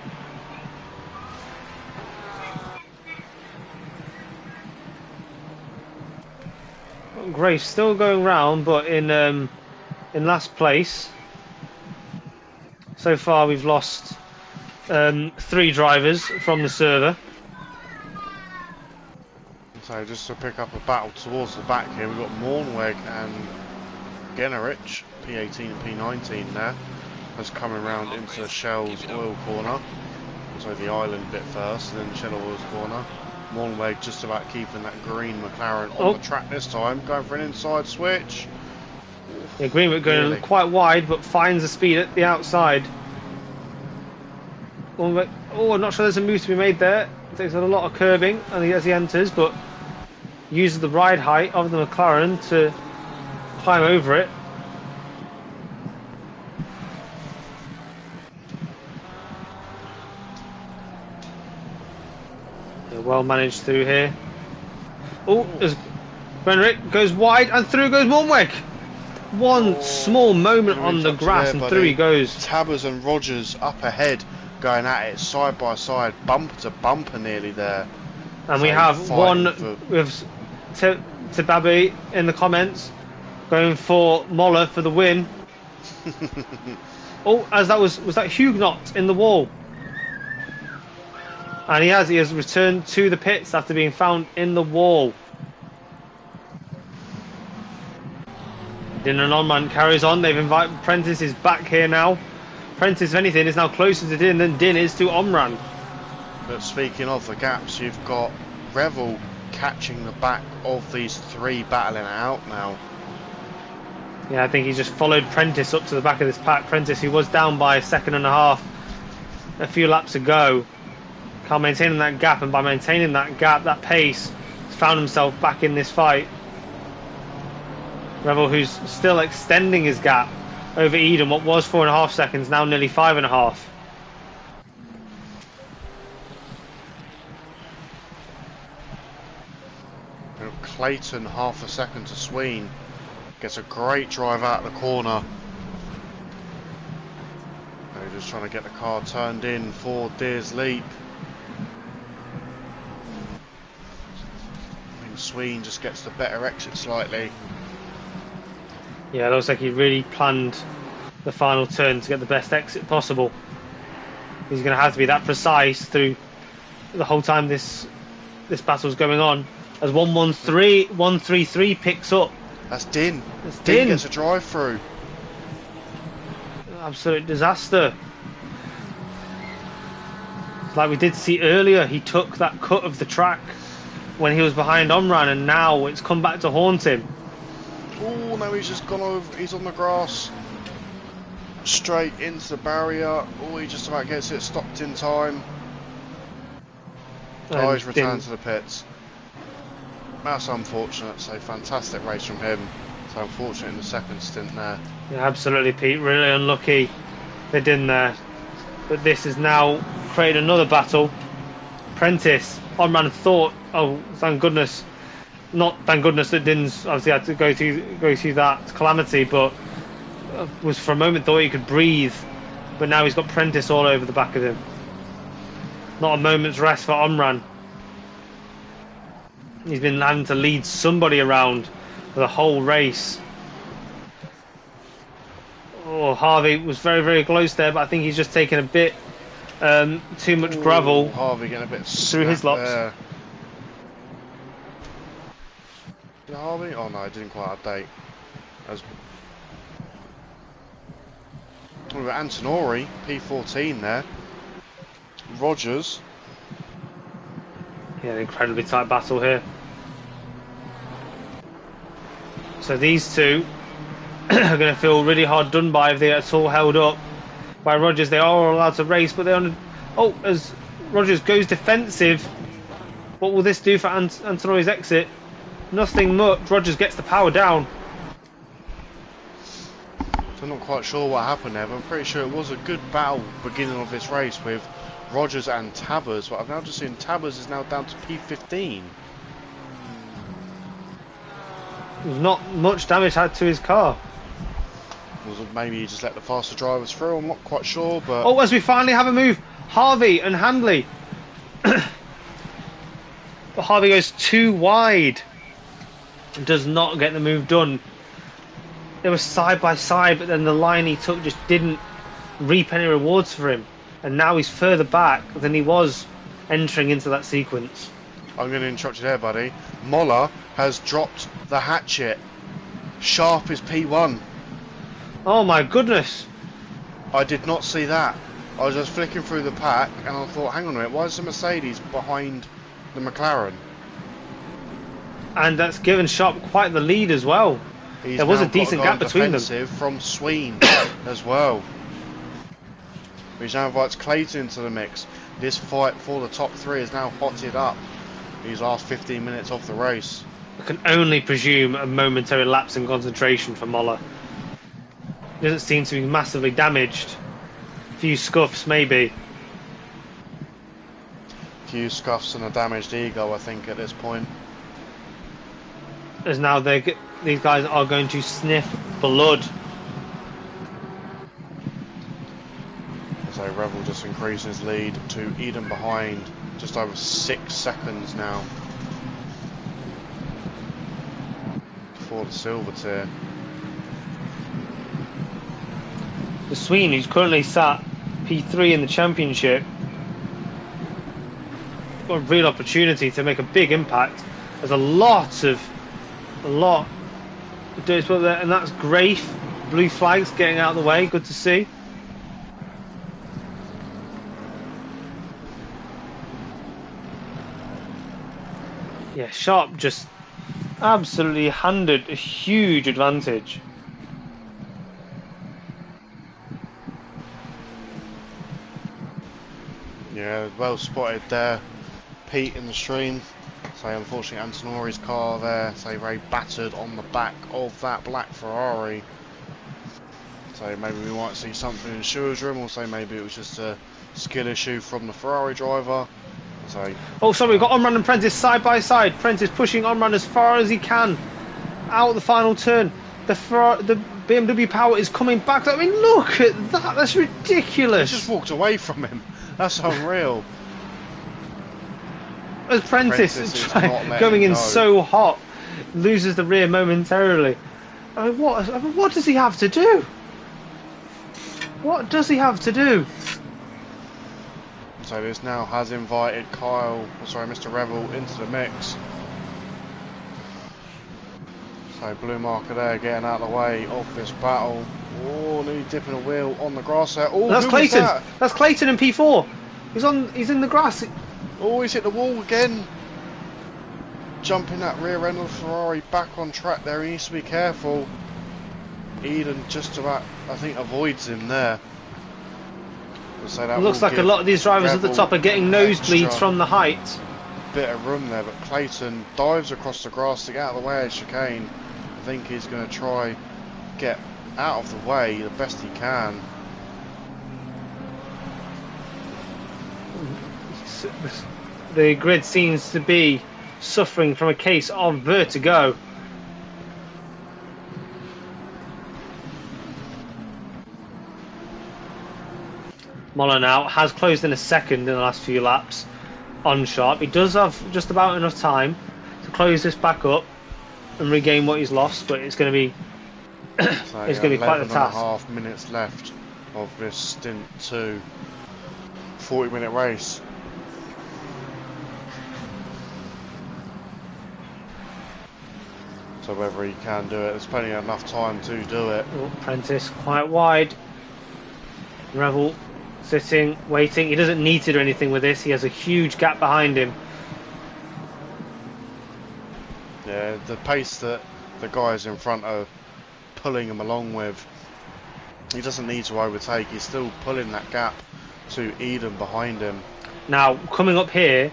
Grace still going round, but in last place. So far we've lost 3 drivers from the server. So just to pick up a battle towards the back here, we've got Mornweg and Generich, P18 and P19 there, as coming round into Shell's oil corner. So the island bit first, and then Shell Oil's corner. Mornweg just about keeping that green McLaren on the track this time, going for an inside switch. Yeah, Greenwood going quite wide, but finds the speed at the outside. Oh, I'm not sure there's a move to be made there. Takes a lot of curbing as he enters, but uses the ride height of the McLaren to climb over it. Well managed through here. Oh, as Benrick goes wide and through goes Mornweg. One small moment on the grass and through he goes. Tabbers and Rogers up ahead, going at it side by side, bumper to bumper nearly there. And so we have one with Tababi in the comments going for Moller for the win. Oh, as that was that Huguenot in the wall. And he has returned to the pits after being found in the wall. Din and Onman carries on. They've invited Prentice is back here now. Prentice, if anything, is now closer to Din than Din is to Omran. But speaking of the gaps, you've got Revel catching the back of these 3 battling it out now. Yeah, I think he just followed Prentice up to the back of this pack. Prentice, who was down by a second and a half a few laps ago, can't maintain that gap, and by maintaining that gap, that pace, has found himself back in this fight. Revel, who's still extending his gap over Eden, what was 4.5 seconds, now nearly 5.5. Clayton half a second to Sween. Gets a great drive out of the corner. They're just trying to get the car turned in for Deer's Leap. I think Sween just gets the better exit slightly. Yeah, it looks like he really planned the final turn to get the best exit possible. He's going to have to be that precise through the whole time this battle's going on. As 133 picks up. That's Din. That's Din gets a drive through. Absolute disaster. Like we did see earlier, he took that cut of the track when he was behind Omran, and now it's come back to haunt him. Oh, now he's just gone over. He's on the grass. Straight into the barrier. Oh, he just about gets it stopped in time. Guys return to the pits. That's unfortunate. So fantastic race from him. So unfortunate in the second stint there. Yeah, absolutely, Pete. Really unlucky they didn't there. But this has now created another battle. Prentice, Omran thought, oh, thank goodness. Not thank goodness that Din's obviously had to go through that calamity, but was for a moment thought he could breathe. But now he's got Prentice all over the back of him. Not a moment's rest for Omran. He's been having to lead somebody around for the whole race. Oh, Harvey was very, very close there, but I think he's just taken a bit too much gravel. Harvey getting a bit through his locks. there. Did Harvey? Oh no, it didn't quite update. We've got Antonori, P14 there. Rogers. Yeah, an incredibly tight battle here. So these two are going to feel really hard done by if they get all held up by Rogers. They are allowed to race, but they're on. Oh, as Rogers goes defensive, what will this do for Antonori's exit? Nothing much. Rogers gets the power down. I'm not quite sure what happened there, but I'm pretty sure it was a good battle beginning of this race with Rogers and Tabbers, but I've now just seen Tabbers is now down to P15. There's not much damage had to his car. Maybe he just let the faster drivers through, I'm not quite sure, but... Oh, as we finally have a move, Harvey and Handley. But Harvey goes too wide. Does not get the move done. They were side by side, but then the line he took just didn't reap any rewards for him. And now he's further back than he was entering into that sequence. I'm going to interrupt you there, buddy. Moller has dropped the hatchet. Sharp is P1. Oh my goodness. I did not see that. I was just flicking through the pack and I thought, hang on a minute, why is the Mercedes behind the McLaren? And that's given Sharp quite the lead as well. There was a decent gap between them. From Sween as well. Which now invites Clayton into the mix. This fight for the top three is now hotted up these last 15 minutes of the race. I can only presume a momentary lapse in concentration for Moller. He doesn't seem to be massively damaged. A few scuffs maybe. Few scuffs and a damaged ego, I think, at this point. As now these guys are going to sniff blood. So Revel just increasing his lead to Eden behind, just over 6 seconds now for the silver tier. The Sween, who's currently sat P3 in the championship, got a real opportunity to make a big impact. There's a lot to do as well there, and that's Grafe. Blue flags getting out of the way. Good to see. Yeah, Sharp just absolutely handed a huge advantage. Yeah, well spotted there. Pete in the stream. So unfortunately Antonori's car there, so very battered on the back of that black Ferrari. So maybe we might see something in the stewards room, or say maybe it was just a skill issue from the Ferrari driver. So, oh, sorry, we've got Omran and Prentice side by side. Prentice pushing Omran as far as he can out the final turn. The BMW power is coming back. I mean, look at that. That's ridiculous. He just walked away from him. That's unreal. As Prentice going in so hot, loses the rear momentarily. I mean, what does he have to do? What does he have to do? So this now has invited Mr. Revel into the mix. So blue marker there, getting out of the way of this battle. Oh, nearly dipping a wheel on the grass there. Oh, that's Clayton. That's Clayton in P4. He's in the grass. Oh, he's hit the wall again. Jumping that rear end of the Ferrari back on track there. He needs to be careful. Eden just about, I think, avoids him there. So that it looks like a lot of these drivers at the top are getting nosebleeds from the height. Bit of room there, but Clayton dives across the grass to get out of the way of chicane. I think he's going to try get out of the way the best he can. The grid seems to be suffering from a case of vertigo. Moller now has closed in a second in the last few laps on Sharp. He does have just about enough time to to close this back up and regain what he's lost, but it's going to be So it's going to be quite the task. 11.5 minutes left of this stint 2. 40-minute race. So whether he can do it, there's plenty of enough time to do it. Oh, Prentice quite wide. Revel sitting, waiting. He doesn't need to do anything with this. He has a huge gap behind him. Yeah, the pace that the guys in front are pulling him along with, he doesn't need to overtake. He's still pulling that gap to Eden behind him. Now, coming up here,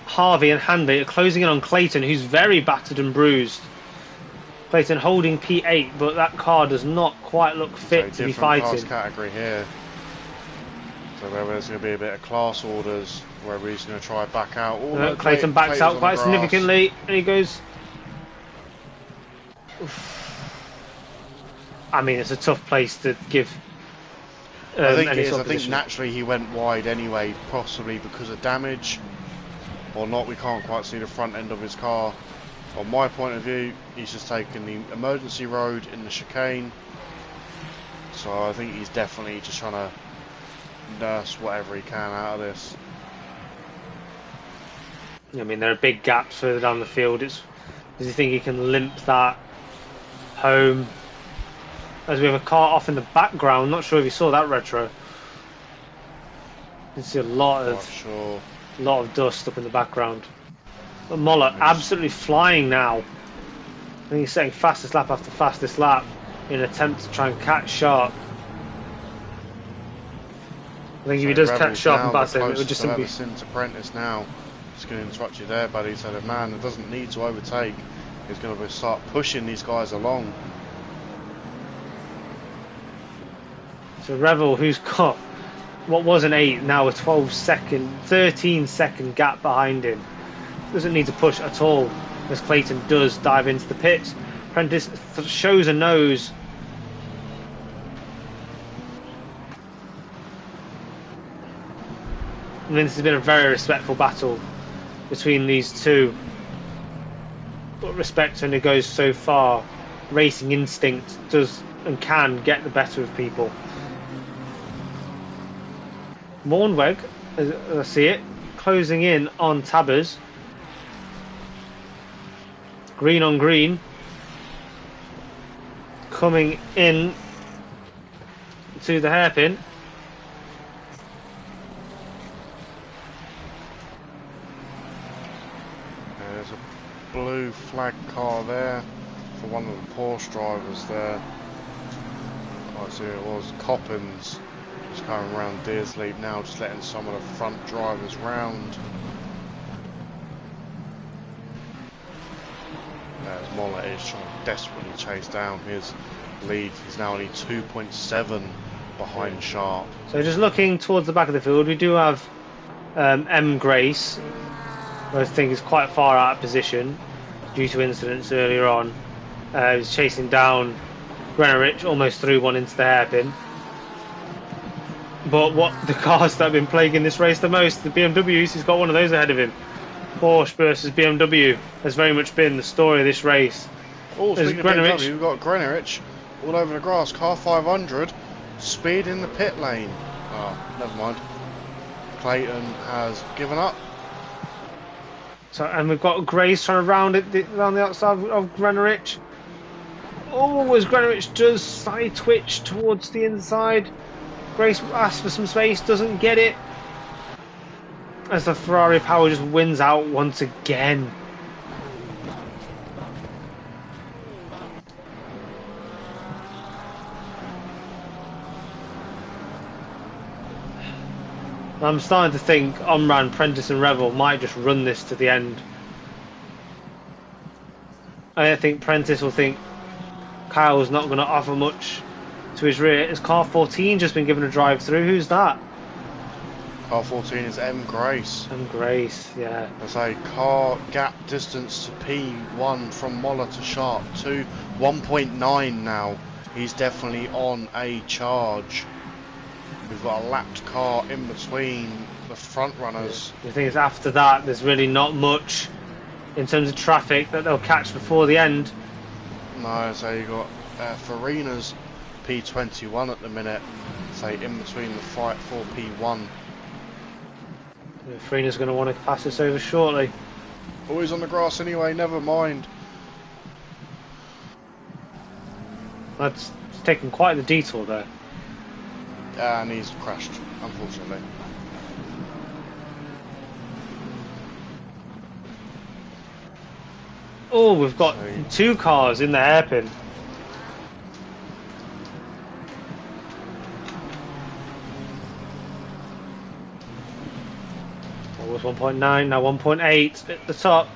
Harvey and Handley are closing in on Clayton, who's very battered and bruised. Clayton holding P8, but that car does not quite look fit to be fighting. Class category here. So whether there's going to be a bit of class orders, whether he's going to try back out. Clayton backs out quite significantly, and he goes... I mean, it's a tough place to give. I think it is. I think naturally he went wide anyway, possibly because of damage or not. We can't quite see the front end of his car. From my point of view, he's just taken the emergency road in the chicane. So I think he's definitely just trying to nurse whatever he can out of this. I mean, there are big gaps further down the field. Does he think he can limp that home? As we have a car off in the background, not sure if you saw that retro. You can see a lot of dust up in the background. But Moller absolutely flying now. I think he's setting fastest lap after fastest lap in an attempt to try and catch Sharp. I think if he does catch Sharp and pass him, it would just simply... Since Apprentice now, just going to interrupt you there, buddy. So the man that doesn't need to overtake is going to start pushing these guys along. So Revel, who's got what was an 8, now a 13-second gap behind him, doesn't need to push at all, as Clayton does dive into the pits. Prentice shows a nose. And this has been a very respectful battle between these two. But respect only goes so far. Racing instinct does and can get the better of people. Mornweg, as I see it, closing in on Tabbers. Green on green. Coming in to the hairpin. There's a blue flag car there for one of the Porsche drivers there. I see it was Coppins. Just going around Deersleep now, just letting some of the front drivers round. As Moller is trying to desperately chase down his lead. He's now only 2.7 behind Sharp. So just looking towards the back of the field, we do have M. Grace, who I think is quite far out of position due to incidents earlier on. He's chasing down Grenarich, almost threw one into the hairpin. But what the cars that have been plaguing this race the most, the BMWs, he's got one of those ahead of him. Porsche versus BMW has very much been the story of this race. Oh, speaking of BMW, we've got Grenarich all over the grass. Car 500, speed in the pit lane. Oh, never mind. Clayton has given up. So, and we've got Grace trying to round it around the outside of Grenarich. Oh, as Grenarich does side twitch towards the inside. Grace asks for some space, doesn't get it. As the Ferrari power just wins out once again. I'm starting to think Omran, Prentice and Revel might just run this to the end. I think Prentice will think Kyle's not going to offer much to his rear. Has car 14 just been given a drive through? Who's that? Car 14 is M. Grace. M. Grace, yeah. There's a car gap distance to P1 from Moller to Sharp to 1.9 now. He's definitely on a charge. We've got a lapped car in between the front runners. The thing is, after that, there's really not much in terms of traffic that they'll catch before the end. No, so you got Farina's P21 at the minute, say in between the fight for P1. Farina's going to want to pass this over shortly. Always on the grass anyway, never mind. That's taken quite the detour there. And he's crashed, unfortunately. Oh, we've got two cars in the hairpin. It was 1.9, now 1.8 at the top.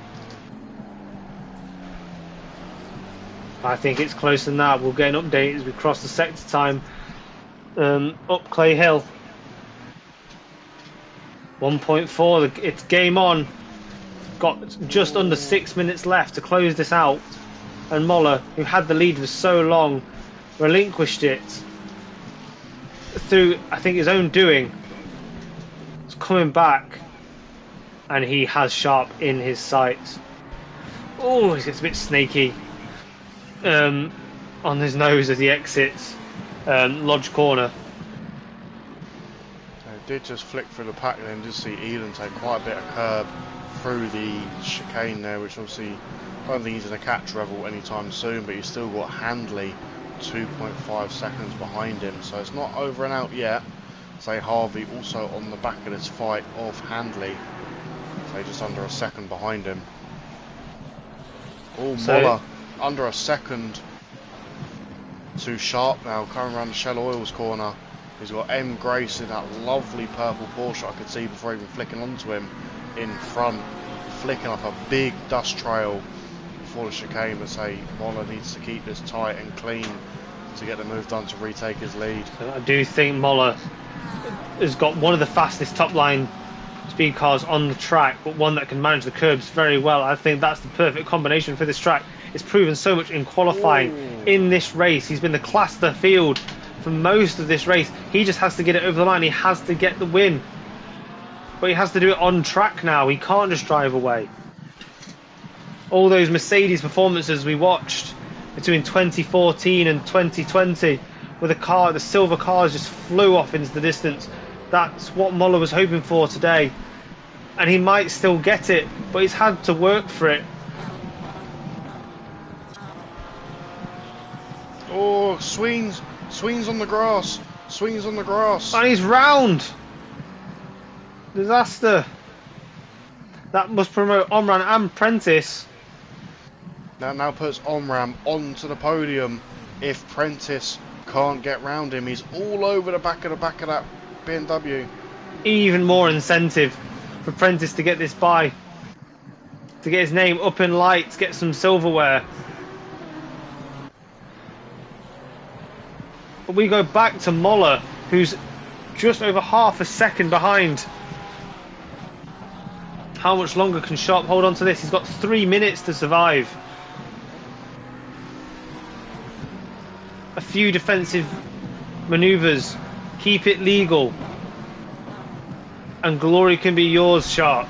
I think it's closer than that. We'll get an update as we cross the sector time up Clay Hill. 1.4, it's game on. Got just under 6 minutes left to close this out. And Moller, who had the lead for so long, relinquished it through, I think, his own doing. It's coming back. And he has Sharp in his sights. Oh, he gets a bit snaky on his nose as he exits Lodge Corner. It did just flick through the pack and then just see Eden take quite a bit of curb through the chicane there, which obviously I don't think he's in a catch level anytime soon, but he's still got Handley 2.5 seconds behind him, so it's not over and out yet. Say Harvey also on the back of this fight of Handley, so just under a second behind him. Oh, Moller under a second to Sharp now, coming around the Shell Oils corner. He's got M. Grace in that lovely purple Porsche I could see before even flicking onto him in front, flicking up a big dust trail before the chicane. But say Moller needs to keep this tight and clean to get the move done to retake his lead. I do think Moller has got one of the fastest top line speed cars on the track, but one that can manage the curbs very well. I think that's the perfect combination for this track. It's proven so much in qualifying. In this race. He's been the class of the field for most of this race. He just has to get it over the line. He has to get the win, but he has to do it on track now. He can't just drive away. All those Mercedes performances we watched between 2014 and 2020, where the silver cars just flew off into the distance. That's what Moller was hoping for today, and he might still get it, but he's had to work for it. Oh, swings on the grass, swings on the grass. And he's round. Disaster. That must promote Omran and Prentice. That now puts Omram onto the podium. If Prentice can't get round him, he's all over the back of that BMW. Even more incentive for Prentice to get this by, to get his name up in lights, get some silverware. But we go back to Moller, who's just over half a second behind. How much longer can Sharp hold on to this? He's got 3 minutes to survive. A few defensive manoeuvres, keep it legal, and glory can be yours, Sharp.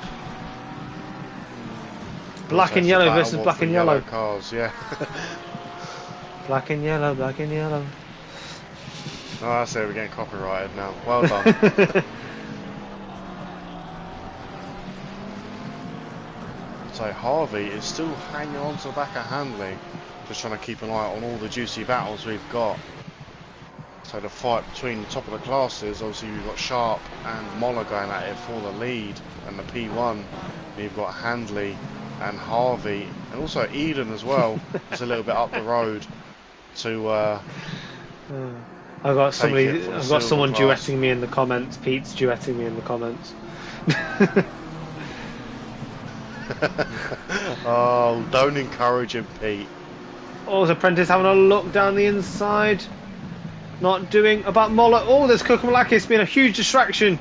Black and yellow versus black and yellow cars, yeah. Black and yellow, black and yellow. Oh, that's it, we're getting copyrighted now. Well done. So Harvey is still hanging on to the back of Handley, just trying to keep an eye on all the juicy battles we've got. So the fight between the top of the classes, obviously we've got Sharp and Moller going at it for the lead, and the P1, you've got Handley and Harvey, and also Eden as well. It's a little bit up the road to I've got someone duetting me in the comments. Pete's duetting me in the comments. Oh, don't encourage him, Pete. Oh, the Prentice having a look down the inside. Not doing about Moller. Oh, there's Kukumalakis being a huge distraction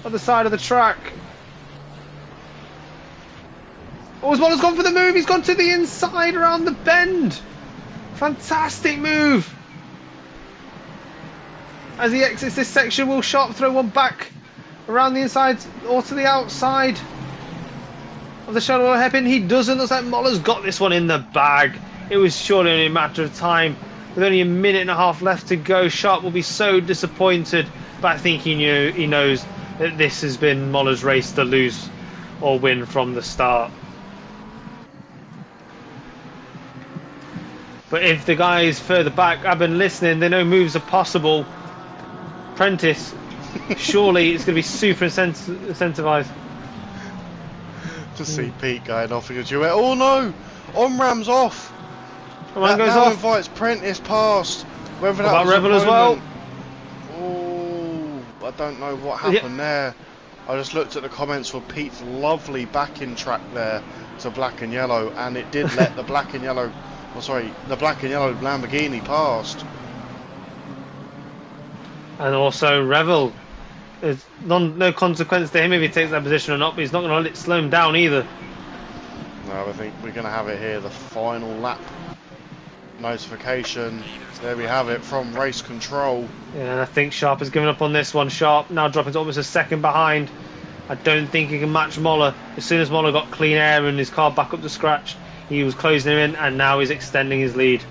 on the side of the track. Oh, Moller's gone for the move. He's gone to the inside around the bend. Fantastic move. As he exits this section, will Sharp throw one back around the inside or to the outside? of the shadow hairpin? He doesn't. Looks like Moller's got this one in the bag. It was surely only a matter of time. With only a minute and a half left to go, Sharp will be so disappointed. But I think he knows that this has been Moller's race to lose or win from the start. But if the guys further back have been listening, they know moves are possible. Prentice, surely it's going to be super incentivized. To see Pete going off against you. Oh no! On-ram's off! That goes now off. invites Prentice past. Whether that About was Rebel as well. Oh, I don't know what happened there. I just looked at the comments for Pete's lovely backing track there to black and yellow, and it did let the black and yellow, the black and yellow Lamborghini past. And also Revel. There's no consequence to him if he takes that position or not, but he's not going to let it slow him down either. No, I think we're going to have it here, the final lap notification. There we have it from race control. Yeah, and I think Sharp has given up on this one. Sharp now dropping to almost a second behind. I don't think he can match Moller. As soon as Moller got clean air and his car back up to scratch, he was closing him in, and now he's extending his lead.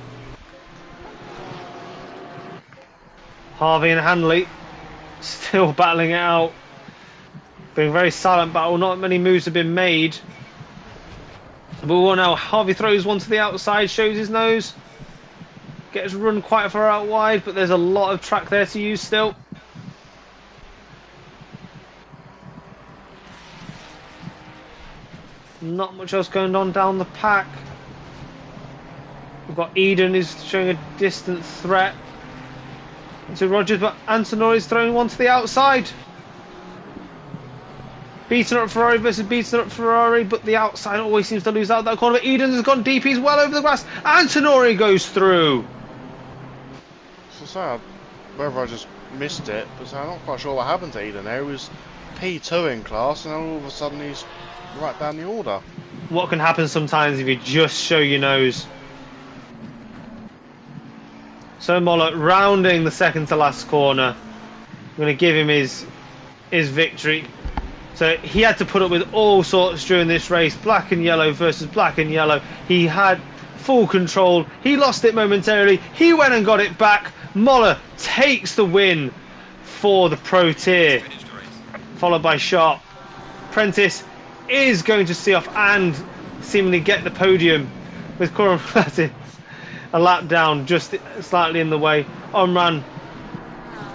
Harvey and Hanley still battling it out. Being a very silent battle. Not many moves have been made. But we'll now Harvey throws one to the outside, shows his nose. Gets run quite far out wide, but there's a lot of track there to use still. Not much else going on down the pack. We've got Eden who's showing a distant threat to Rogers, but Antonori's throwing one to the outside. Beating up Ferrari versus beating up Ferrari, but the outside always seems to lose out that corner. But Eden has gone deep, he's well over the grass. Antonori goes through. So sad, whether I just missed it, but I'm not quite sure what happened to Eden there. He was P2 in class, and then all of a sudden he's right down the order. What can happen sometimes if you just show your nose? So Moller rounding the second to last corner. I'm going to give him his victory. So he had to put up with all sorts during this race. Black and yellow versus black and yellow. He had full control. He lost it momentarily. He went and got it back. Moller takes the win for the Pro Tier. Followed by Sharp. Prentice is going to see off and seemingly get the podium with Coram a lap down, just slightly in the way. Omran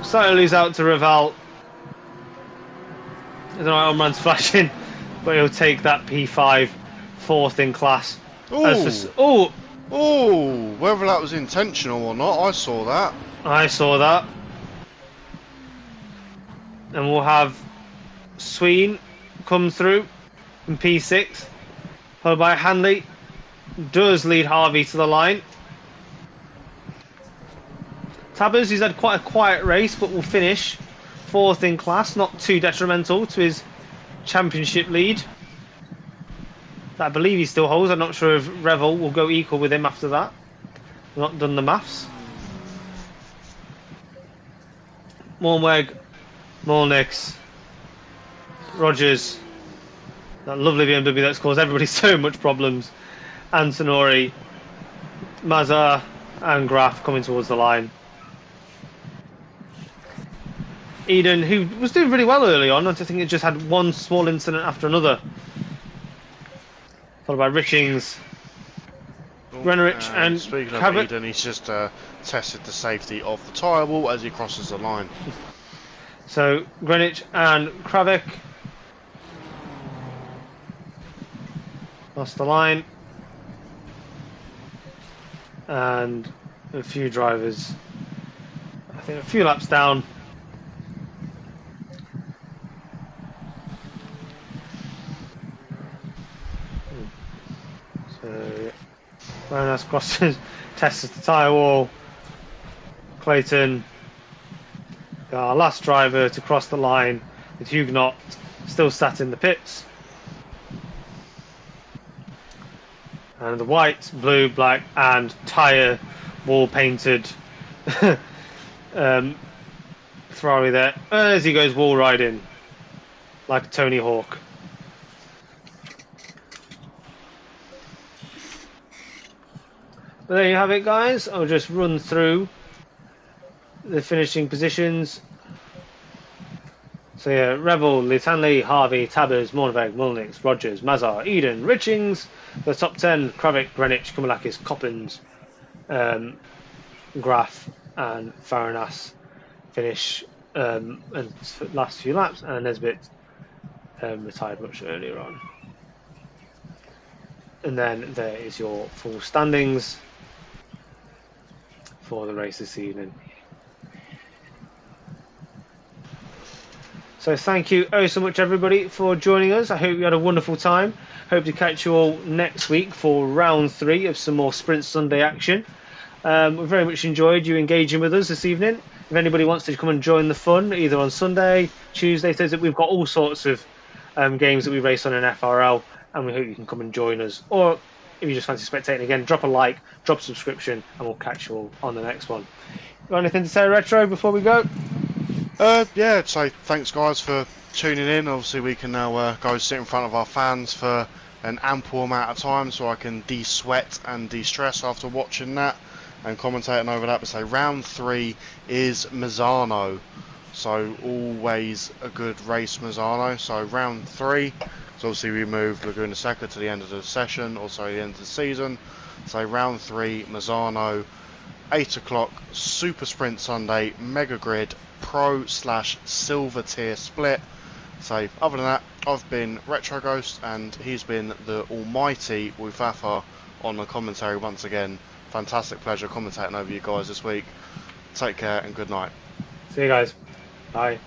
slightly lose out to Raval. I don't know why Omran's flashing, but he'll take that P5, fourth in class. Oh, whether that was intentional or not, I saw that. I saw that. And we'll have Sween come through in P6, followed by Hanley. Does lead Harvey to the line. Tabbers, he's had quite a quiet race, but will finish fourth in class, not too detrimental to his championship lead. That I believe he still holds. I'm not sure if Revel will go equal with him after that. I've not done the maths. Mornweg, Molnix, Rogers, that lovely BMW that's caused everybody so much problems. Antonori, Mazar, and Graf coming towards the line. Eden, who was doing really well early on, I think it just had one small incident after another. Followed by Richings, Grenrich, and speaking of Cabot. Eden, he's just tested the safety of the tyre wall as he crosses the line. So Greenwich and Kravik lost the line, and a few drivers, I think a few laps down. So Ronas crosses, tests the tyre wall. Clayton, our last driver to cross the line, with Huguenot still sat in the pits. And the white, blue, black, and tyre wall painted Ferrari there as he goes wall riding like Tony Hawk. Well, there you have it, guys. I'll just run through the finishing positions. So yeah, Revel, Litanley, Harvey, Tabbers, Morneveg, Mulnix, Rogers, Mazar, Eden, Richings. The top 10, Kravik, Greenwich, Kumalakis, Coppins, Graf and Faranas finish and last few laps, and Nesbitt retired much earlier on. And then there is your full standings for the race this evening. So thank you so much everybody for joining us. I hope you had a wonderful time. Hope to catch you all next week for round 3 of some more Sprint Sunday action. We very much enjoyed you engaging with us this evening. If anybody wants to come and join the fun, either on Sunday, Tuesday, Thursday, we've got all sorts of games that we race on in FRL, and we hope you can come and join us. Or if you just fancy spectating again, drop a like, drop a subscription, and we'll catch you all on the next one. Got anything to say, Retro, before we go? Yeah, so thanks guys for tuning in. Obviously we can now go sit in front of our fans for an ample amount of time, so I can de-sweat and de-stress after watching that and commentating over that. But say round 3 is Mazzano, so always a good race, Mazzano. So round 3, so obviously we moved Laguna Seca to the end of the session, also the end of the season. So round 3, Mazzano, 8 o'clock, Super Sprint Sunday, Mega Grid, Pro/Silver tier split. So other than that, I've been Retro Ghost, and he's been the almighty Wufafa on the commentary once again. Fantastic pleasure commentating over you guys this week. Take care and good night. See you guys. Bye.